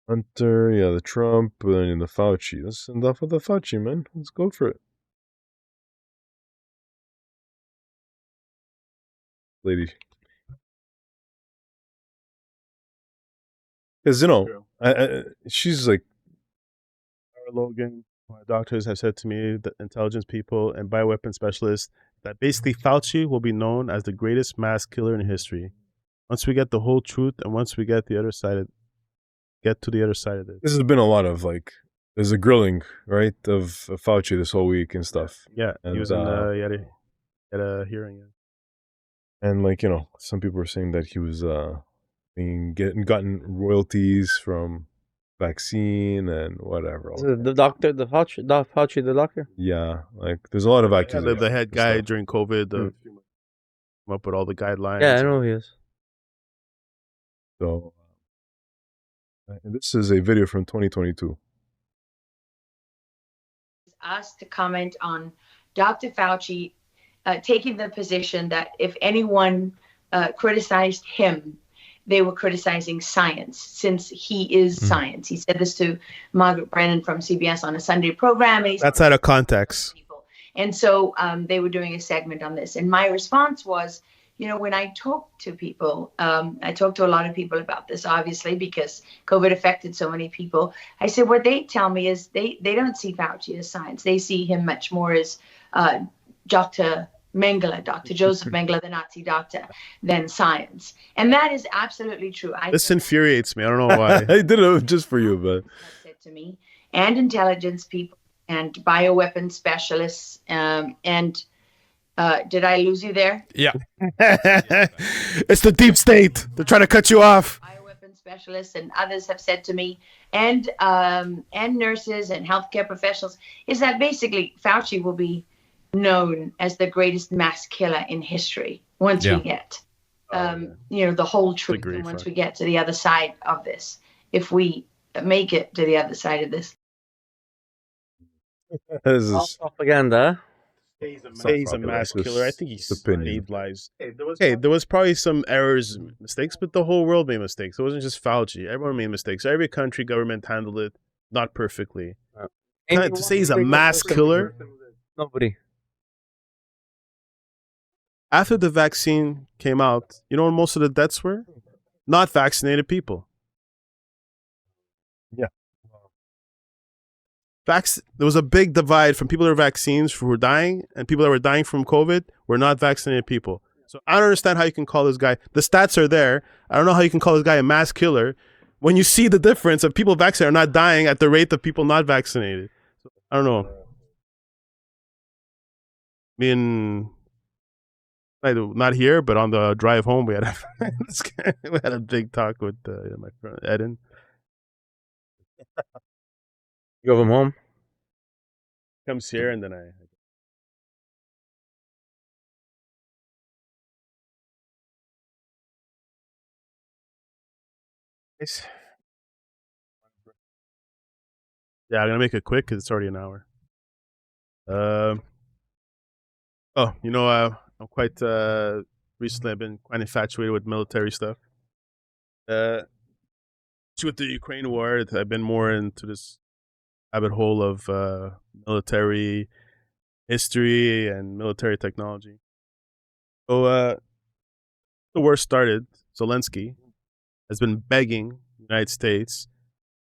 Hunter. Yeah, the Trump, and then the Fauci. Let's send off with the Fauci, man. Let's go for it, lady. Because she's like. Logan, my doctors have said to me, the intelligence people and bioweapon specialists, that basically Fauci will be known as the greatest mass killer in history. Once we get the whole truth, and once we get to the other side of this. This has been a lot of like. There's a grilling, right, of Fauci this whole week and stuff. Yeah, and, he was in he had a hearing. Yeah. And like some people were saying that he was gotten royalties from vaccine and whatever. Is it the doctor, the Fauci, the doctor? Yeah, like there's a lot of accusations. The head guy during COVID, come up with all the guidelines. Yeah, I know who he is. So this is a video from 2022. Asked to comment on Dr. Fauci taking the position that if anyone criticized him, they were criticizing science, since he is science. He said this to Margaret Brennan from CBS on a Sunday program. And that's out of context. And so they were doing a segment on this. And my response was, when I talk to people, I talk to a lot of people about this, obviously, because COVID affected so many people. I said, what they tell me is they don't see Fauci as science. They see him much more as Dr. Mengele, Dr. Joseph Mengele, the Nazi doctor, than science. And that is absolutely true. This infuriates me. I don't know why. I did it just for you, but said to me, and intelligence people and bioweapon specialists and did I lose you there? Yeah. It's the deep state. They're trying to cut you off. Bioweapon specialists and others have said to me, and nurses and healthcare professionals, is that basically Fauci will be known as the greatest mass killer in history once we get the whole truth, and once we get to the other side of this, if we make it to the other side of this. This is propaganda. He's a mass killer. I think he saved lives. There was probably some errors, mistakes, but the whole world made mistakes. It wasn't just Fauci. Everyone made mistakes. Every country, government handled it not perfectly. To say he's a mass killer? Nobody. After the vaccine came out, you know what most of the deaths were? Not vaccinated people. Yeah. There was a big divide from people that were vaccines who were dying and people that were dying from COVID were not vaccinated people. So I don't understand how you can call this guy. The stats are there. I don't know how you can call this guy a mass killer when you see the difference of people vaccinated are not dying at the rate of people not vaccinated. I don't know. Me and not here, but on the drive home, we had a big talk with my friend Eden. You drove him home? Comes here, and then yeah, I'm gonna make it quick because it's already an hour. I'm quite recently I've been quite infatuated with military stuff. With the Ukraine war, I've been more into this rabbit hole of military history and military technology. So the war started. Zelensky has been begging the United States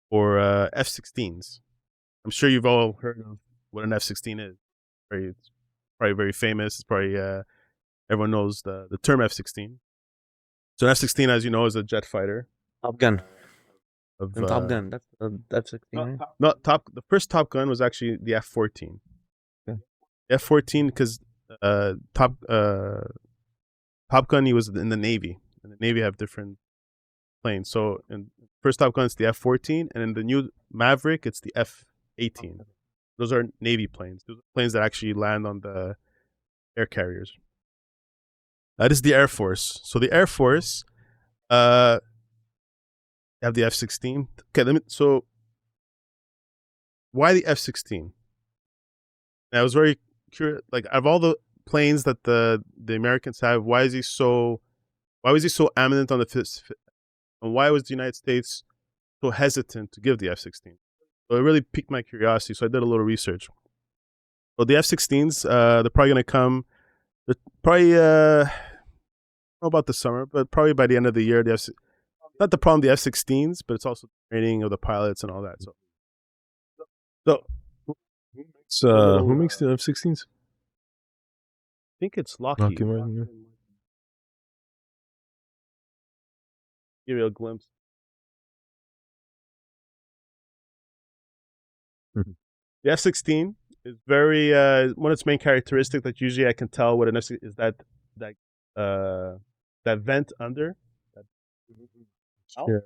for F-16s. I'm sure you've all heard of what an F-16 is. It's probably very famous. It's probably everyone knows the term F-16. So an F-16, as you know, is a jet fighter. Top Gun. Of, And Top Gun. That's 16, right? The first Top Gun was actually the F-14. Okay. F-14 because Top Gun, he was in the Navy, and the Navy have different planes. So in first Top Gun, it's the F-14, and in the new Maverick, it's the F-18. Those are Navy planes. Those are planes that actually land on the air carriers. That is the Air Force. So the Air Force, have the F-16. Okay, so why the F-16? And I was very curious. Like, of all the planes that the Americans have, why was he so eminent on the fifth? And why was the United States so hesitant to give the F-16? So it really piqued my curiosity. So I did a little research. So the F-16s, they're probably going to come. They're probably I don't know about the summer, but probably by the end of the year. Not the problem, the F-16s, but it's also the training of the pilots and all that. So who makes the F-16s? I think it's Lockheed. Lockheed Martin, yeah. Give you a glimpse. The F-16 is very one of its main characteristics that usually I can tell what an F-16 is that vent under. Yeah.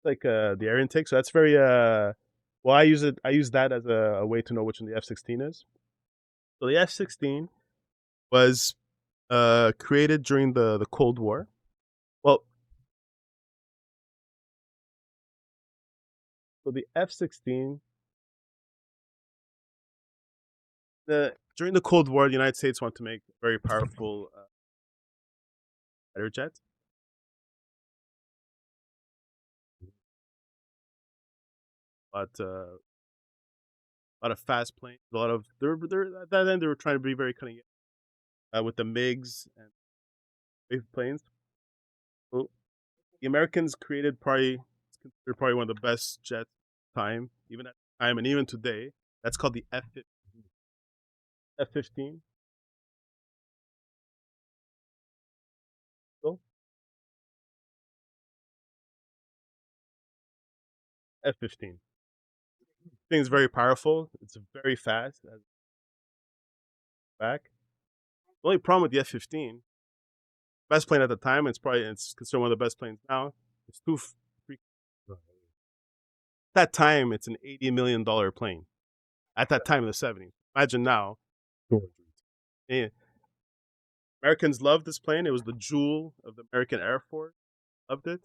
Like the air intake. So that's very well, I use that as a way to know which one the F-16 is. So the F-16 was created during the Cold War. Well, so the F-16 during the Cold War, the United States wanted to make a very powerful fighter jet. But a lot of fast planes, a lot of at that end they were trying to be very cutting edge with the MiGs and wave planes. So the Americans created probably one of the best jets time, even at the time and even today. That's called the F-15. F-15. So F-15. Thing's very powerful. It's very fast. Back. The only problem with the F-15, best plane at the time, it's considered one of the best planes now. It's too at that time, it's an $80 million plane. At that time in the 70s. Imagine now. Yeah. Americans loved this plane. It was the jewel of the American Air Force. Loved it. It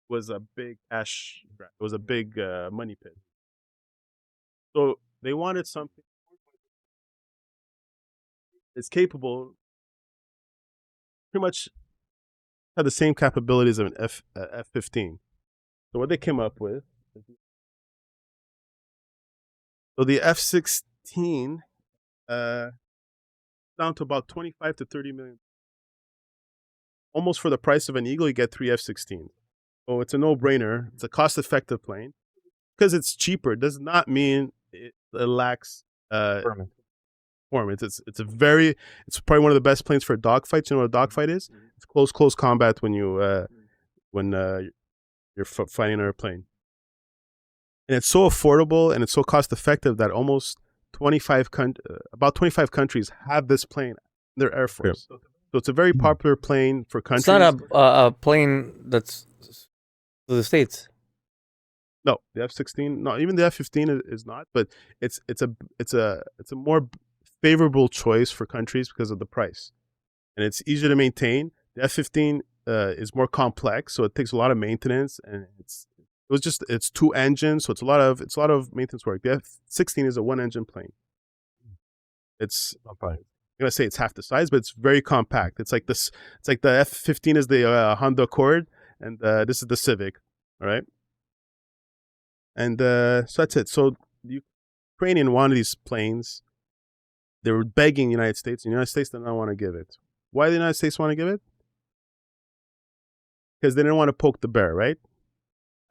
was a big cash grab. It was a big money pit. So they wanted something that's capable, pretty much have the same capabilities of an F-15. So what they came up with, so the F-16 down to about 25 to 30 million. Almost for the price of an Eagle, you get 3 F-16. So it's a no-brainer. It's a cost-effective plane. Because it's cheaper does not mean it lacks performance. It's probably one of the best planes for dogfights. You know what a dogfight is? It's close combat when you're fighting an airplane. And it's so affordable and it's so cost effective that almost about 25 countries have this plane in their air force. Yep. So it's a very popular plane for countries. It's not a plane that's to the States. No, the F-16. No, even the F-15 is not. But it's a more favorable choice for countries because of the price, and it's easier to maintain. The F-15 is more complex, so it takes a lot of maintenance, and it's 2 engines, so it's a lot of maintenance work. The F-16 is a 1-engine plane. It's I'm gonna say it's half the size, but it's very compact. It's like this. It's like the F-15 is the Honda Accord, and this is the Civic. All right. And so that's it. So the Ukrainian wanted these planes. They were begging the United States, and the United States did not want to give it. Why did the United States want to give it? because they didn't want to poke the bear, right?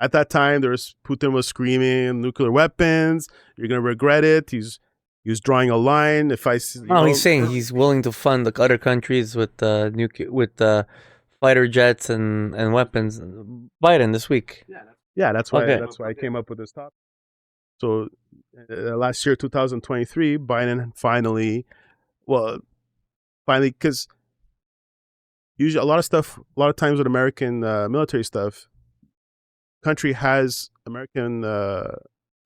At that time, Putin was screaming nuclear weapons. You're gonna regret it. He was drawing a line. If I, he's saying he's willing to fund the other countries with fighter jets and weapons. Biden this week. Yeah, that's why I came up with this topic. So last year, 2023, Biden finally, because usually a lot of times with American military stuff, country has American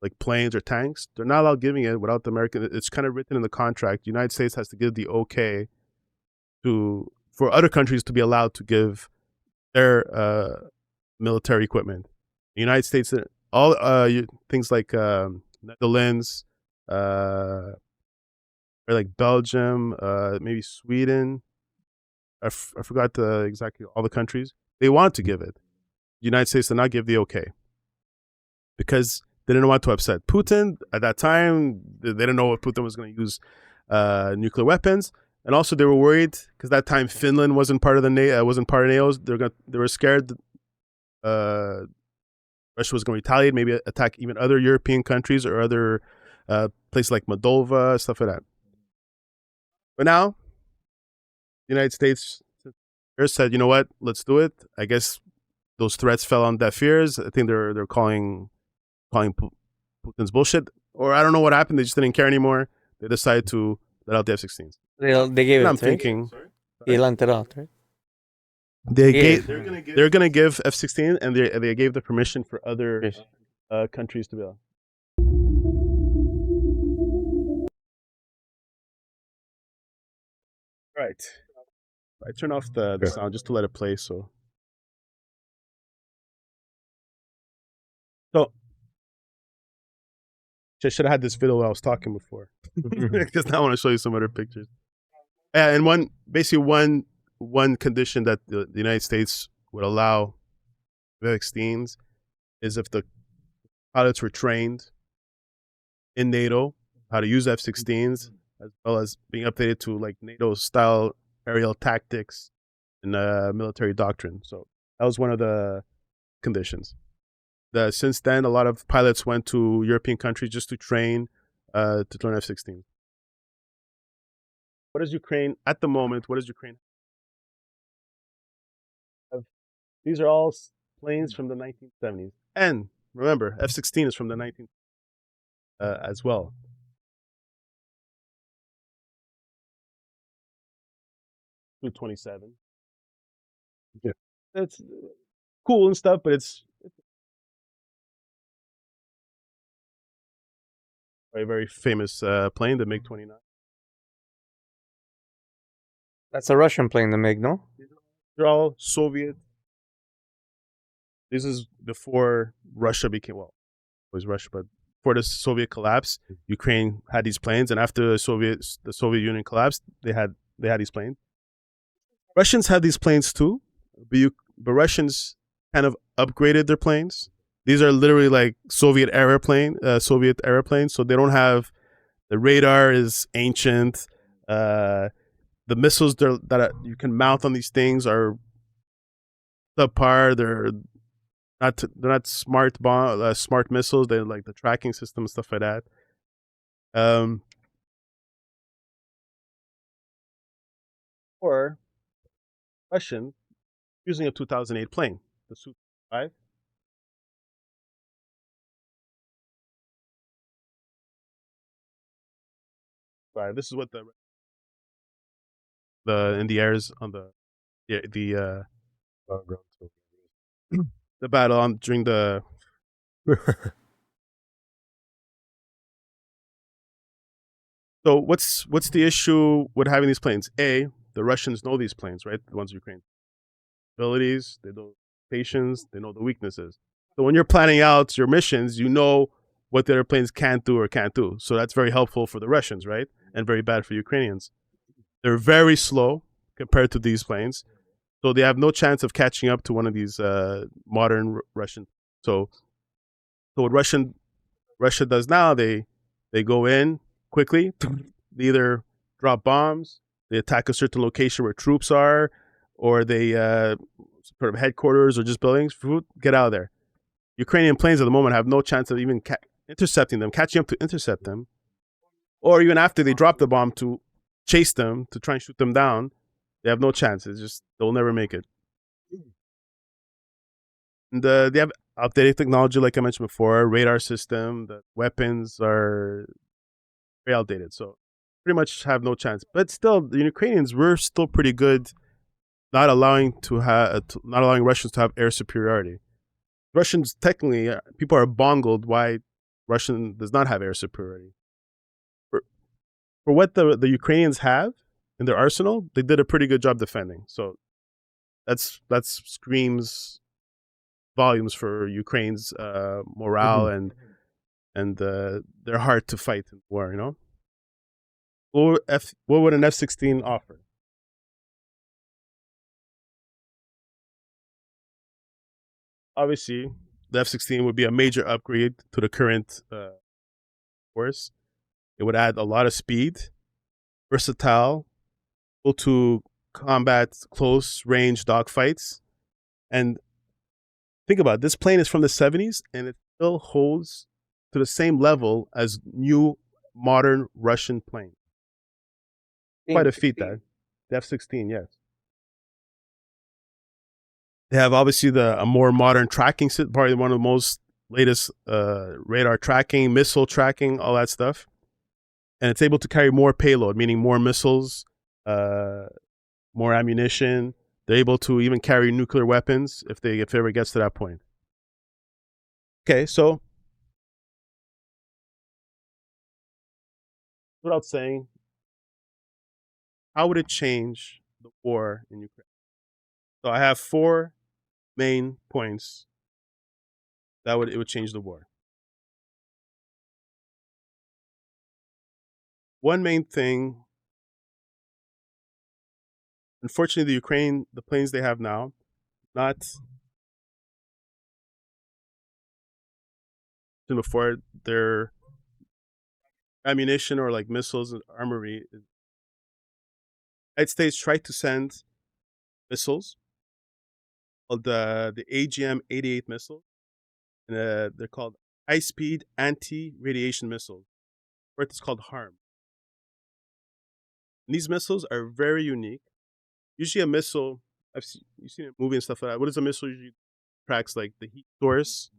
like planes or tanks. They're not allowed giving it without the American. It's kind of written in the contract. The United States has to give the okay for other countries to be allowed to give their military equipment. The United States, all things like Netherlands, or like Belgium, maybe Sweden. I forgot exactly all the countries. They want to give it. The United States did not give the okay because they didn't want to upset Putin. At that time, they didn't know if Putin was going to use nuclear weapons, and also they were worried because that time Finland wasn't part of the NATO. Wasn't part of NATO. They were scared. Russia was going to retaliate, maybe attack even other European countries or other places like Moldova, stuff like that. But now, the United States said, you know what, let's do it. I guess those threats fell on deaf ears. I think they're calling Putin's bullshit, or I don't know what happened. They just didn't care anymore. They decided to let out the F-16s. They gave it. I'm thinking, they lent it out, right? They're gonna give F-16, and they gave the permission for other countries to be able. Right. I turn off the sound just to let it play. So I should have had this video while I was talking before, because now I want to show you some other pictures. And one condition that the United States would allow F-16s is if the pilots were trained in NATO how to use F-16s, as well as being updated to like NATO style aerial tactics and military doctrine. So that was one of the conditions. Since then, a lot of pilots went to European countries just to train to learn F-16. What is Ukraine at the moment? What is Ukraine? These are all planes from the 1970s. And remember, F-16 is from the 19th as well. Through 27. Yeah. It's cool and stuff, but it's a very famous plane, the MiG-29. That's a Russian plane, the MiG, no? They're all Soviet. This is before Russia became, well, it was Russia, but before the Soviet collapse, Ukraine had these planes, and after the Soviet Union collapsed, they had these planes. Russians had these planes too, but Russians kind of upgraded their planes. These are literally like Soviet era planes, so they don't have, the radar is ancient. The missiles that you can mount on these things are subpar. They're not smart missiles. They're like the tracking system and stuff like that. Or Russian using a 2008 plane, the Su-5. Right, this is what the in the airs on the battle on during the So what's the issue with having these planes? A, the Russians know these planes, right? The ones Ukraine abilities, they know patience, they know the weaknesses. So when you're planning out your missions, you know what the other planes can't do or can't do. So that's very helpful for the Russians, right? And very bad for Ukrainians. They're very slow compared to these planes. So they have no chance of catching up to one of these modern Russian. So what Russia does now, they go in quickly. They either drop bombs, they attack a certain location where troops are, or they sort of headquarters or just buildings, get out of there. Ukrainian planes at the moment have no chance of even intercepting them, catching up to intercept them, or even after they drop the bomb to chase them, to try and shoot them down. They have no chance. It's just, they'll never make it. And they have updated technology, like I mentioned before, radar system. The weapons are very outdated, so pretty much have no chance. But still, the Ukrainians were still pretty good, not allowing Russians to have air superiority. Russians, technically, people are bungled why Russian does not have air superiority. For what the Ukrainians have in their arsenal, they did a pretty good job defending. So that's screams volumes for Ukraine's morale and their heart to fight in war. You know, what would an F-16 offer? Obviously, the F-16 would be a major upgrade to the current force. It would add a lot of speed, versatile, able to combat close range dogfights. And think about it, this plane is from the 70s and it still holds to the same level as new modern Russian planes. Quite a feat, that. The F-16, yes. They have obviously a more modern tracking system, probably one of the most latest radar tracking, missile tracking, all that stuff. And it's able to carry more payload, meaning more missiles, more ammunition. They're able to even carry nuclear weapons if it ever gets to that point. Okay, so without saying, how would it change the war in Ukraine? So I have 4 main points that it would change the war. One main thing, unfortunately, the planes they have now, not before, their ammunition or like missiles and armory. The United States tried to send missiles called the AGM-88 missiles. And, they're called high-speed anti-radiation missiles, or it's called HARM. And these missiles are very unique. Usually a missile, you've seen it in movies and stuff like that. What is a missile usually tracks? Like the heat source,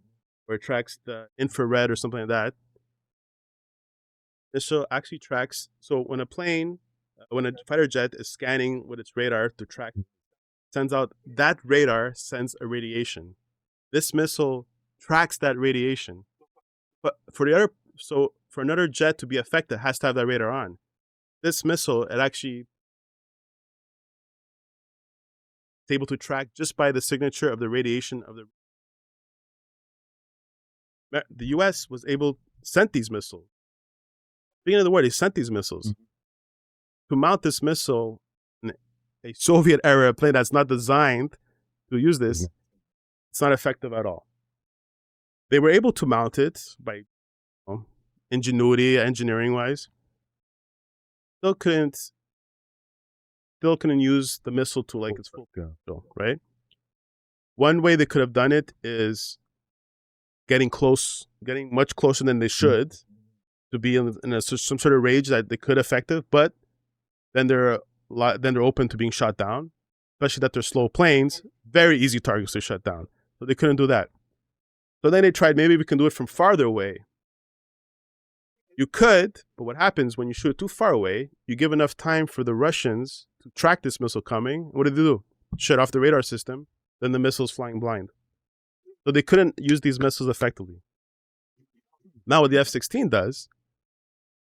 or it tracks the infrared or something like that. Missile actually tracks, so when a fighter jet is scanning with its radar to track, sends out, that radar sends a radiation. This missile tracks that radiation. But for another jet to be effective, it has to have that radar on. This missile, it actually is able to track just by the signature of the radiation of the US was able sent these missiles. Beginning of the war, they sent these missiles. To mount this missile in a Soviet era plane that's not designed to use this, it's not effective at all. They were able to mount it by ingenuity, engineering wise. Still couldn't use the missile to like its full potential, right? One way they could have done it is getting much closer than they should to be in some sort of range that they could effective, but then they're open to being shot down, especially that they're slow planes, very easy targets to shut down. So they couldn't do that. So then they tried, maybe we can do it from farther away. You could, but what happens when you shoot it too far away, you give enough time for the Russians to track this missile coming. What did they do? Shut off the radar system, then the missile's flying blind. So they couldn't use these missiles effectively. Now what the F-16 does,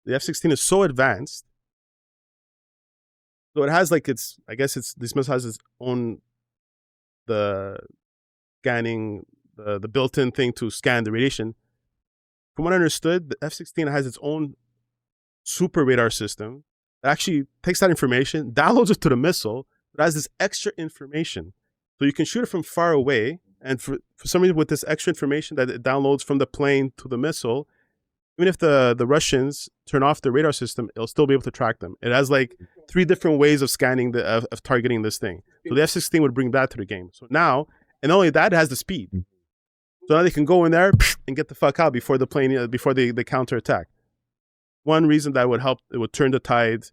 the F-16 is so advanced, so it has like this missile has its own, the scanning, the built-in thing to scan the radiation. From what I understood, the F-16 has its own super radar system that actually takes that information, downloads it to the missile, it has this extra information. So you can shoot it from far away, and for some reason with this extra information that it downloads from the plane to the missile, even if the Russians turn off the radar system, it'll still be able to track them. It has like 3 different ways of scanning of targeting this thing. So the F-16 would bring that to the game. So now, and not only that, it has the speed. So now they can go in there and get the fuck out before the plane, before they counterattack. One reason that would help, it would turn the tide.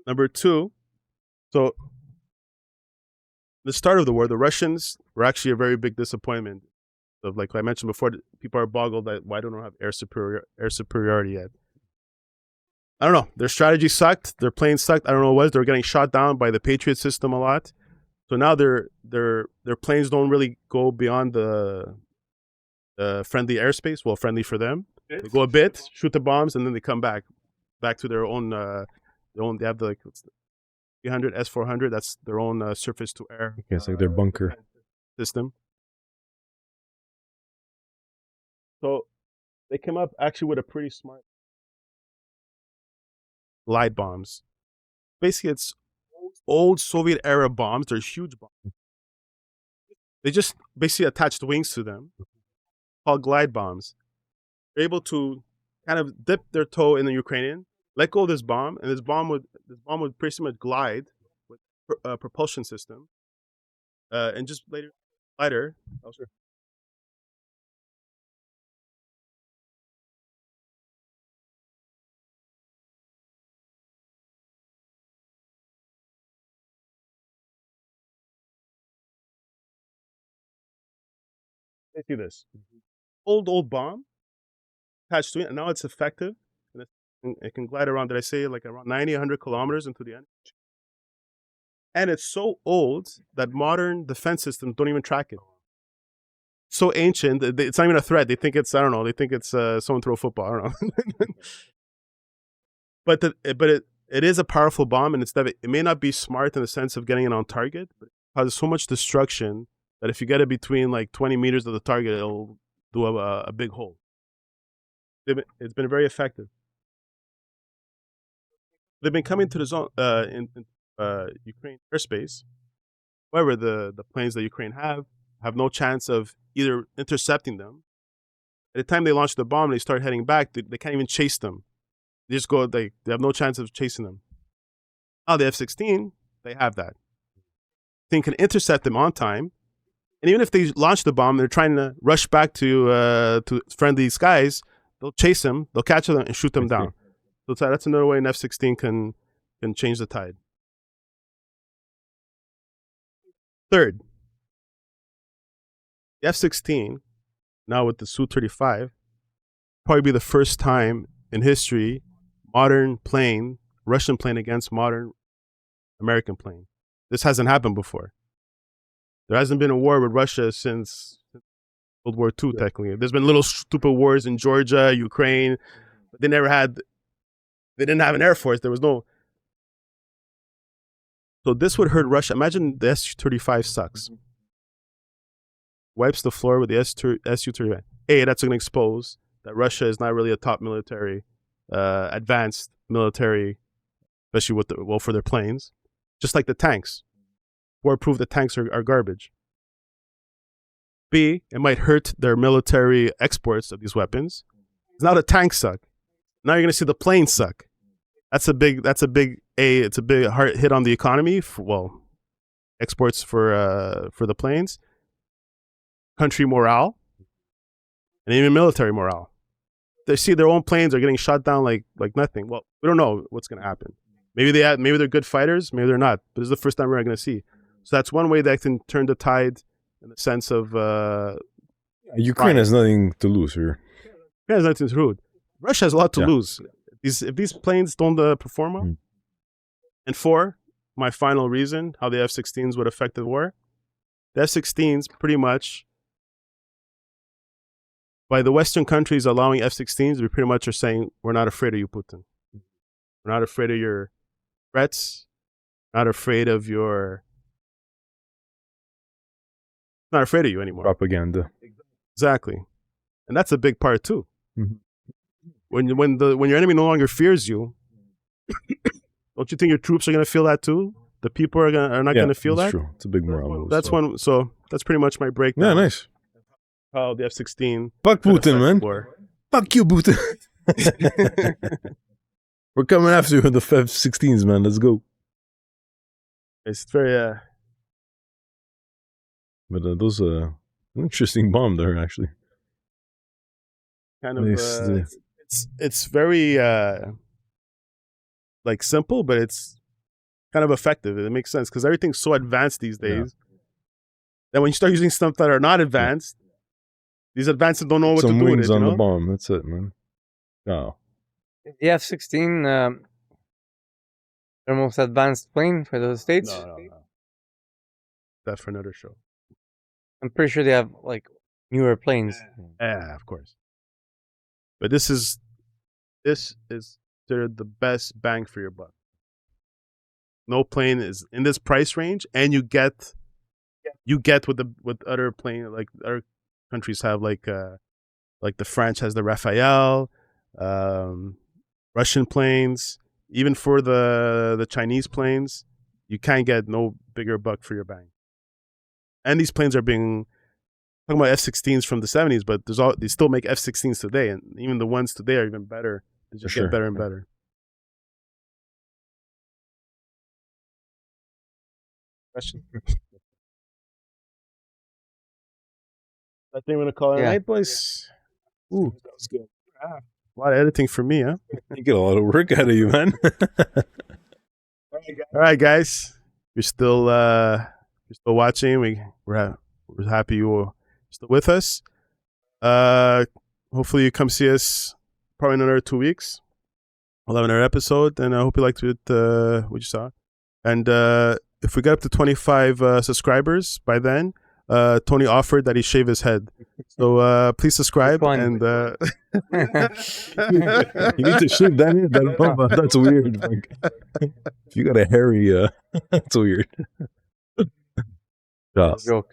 Number 2, so the start of the war, the Russians were actually a very big disappointment. Of like I mentioned before, people are boggled that why don't we have air superiority yet? I don't know. Their strategy sucked. Their planes sucked. I don't know what it was. They were getting shot down by the Patriot system a lot. So now their planes don't really go beyond the friendly airspace. Well, friendly for them. They go a bit, shoot the bombs, and then they come back to their own. They have the like 300 S-400. That's their own surface to air. Okay, it's like their bunker system. So they came up actually with a pretty smart glide bombs. Basically, it's old Soviet era bombs. They're huge bombs. They just basically attached wings to them, called glide bombs. They're able to kind of dip their toe in the Ukrainian, let go of this bomb, and this bomb would pretty much glide with a propulsion system, and just later. Oh, sure. They see this old bomb attached to it, and now it's effective, and it can glide around. Did I say like around 90, 100 kilometers into the enemy? And it's so old that modern defense systems don't even track it. So ancient, it's not even a threat. They think it's, I don't know, they think it's someone throw a football. I don't know. but it is a powerful bomb, and it may not be smart in the sense of getting it on target, but it causes so much destruction that if you get it between like 20 meters of the target, it'll do a big hole. It's been very effective. They've been coming to the zone in Ukraine airspace. However, the planes that Ukraine have no chance of either intercepting them. At the time they launch the bomb, they start heading back. They can't even chase them. They just go. They have no chance of chasing them. Now the F-16, they have that. Thing can intercept them on time. And even if they launch the bomb, they're trying to rush back to friendly skies. They'll chase them, they'll catch them, and shoot them down. So that's another way an F-16 can change the tide. Third, the F-16, now with the Su-35, probably be the first time in history modern plane, Russian plane against modern American plane. This hasn't happened before. There hasn't been a war with Russia since World War II, technically. There's been little stupid wars in Georgia, Ukraine. But they didn't have an air force. There was no. So this would hurt Russia. Imagine the Su-35 sucks. Wipes the floor with the Su-35. That's going to expose that Russia is not really a top military, advanced military, especially for their planes. Just like the tanks. War proof the tanks are garbage. B, it might hurt their military exports of these weapons. Now the tanks suck. Now you're going to see the planes suck. It's a big hard hit on the economy. Exports for the planes, country morale, and even military morale. They see their own planes are getting shot down like nothing. Well, we don't know what's going to happen. Maybe they're good fighters. Maybe they're not. But this is the first time we're going to see. So that's one way that can turn the tide in the sense of Ukraine has nothing to lose here. Ukraine has nothing to lose. Russia has a lot to lose. If these planes don't perform well. And 4, my final reason how the F-16s would affect the war. The F-16s pretty much, by the Western countries allowing F-16s, we pretty much are saying, we're not afraid of you, Putin. We're not afraid of your threats. Not afraid of your... Not afraid of you anymore. Propaganda. Exactly. And that's a big part too. Mm-hmm. When your enemy no longer fears you, don't you think your troops are going to feel that too? The people are not going to feel that. That's true. It's a big morale move. That's one. So that's pretty much my breakdown. Yeah, nice. how the F-16. Fuck could Putin, affect man. war. Fuck you, Putin. We're coming after you with the F-16s, man. Let's go. It's very But those an interesting bomb there, actually. kind of Nice. it's very like simple, but it's kind of effective. It makes sense because everything's so advanced these days that when you start using stuff that are not advanced, these advanced don't know what Some to do with wings it. on You know? the bomb. That's it, man. Oh. The F-16, the most advanced plane for the States. No. That's for another show. I'm pretty sure they have like newer planes. Yeah, of course. But this is considered the best bang for your buck. No plane is in this price range, and you get with other plane like other countries have like the French has the Rafale, Russian planes, even for the Chinese planes, you can't get no bigger buck for your bang. And these planes are being talking about F-16s from the 70s, but they still make F-16s today, and even the ones today are even better. They just get better and better. Question? I think we're gonna call it a night, boys. Ooh, that was good. A lot of editing for me, huh? You get a lot of work out of you, man. All right, guys. You're still watching. We're happy you're still with us. Hopefully you come see us probably in another 2 weeks. We'll have another episode, and I hope you liked what you saw. And if we get up to 25 subscribers by then, Tony offered that he shave his head. So please subscribe and you need to shave that head. That's weird. Like, if you got a hairy, that's weird. Joke.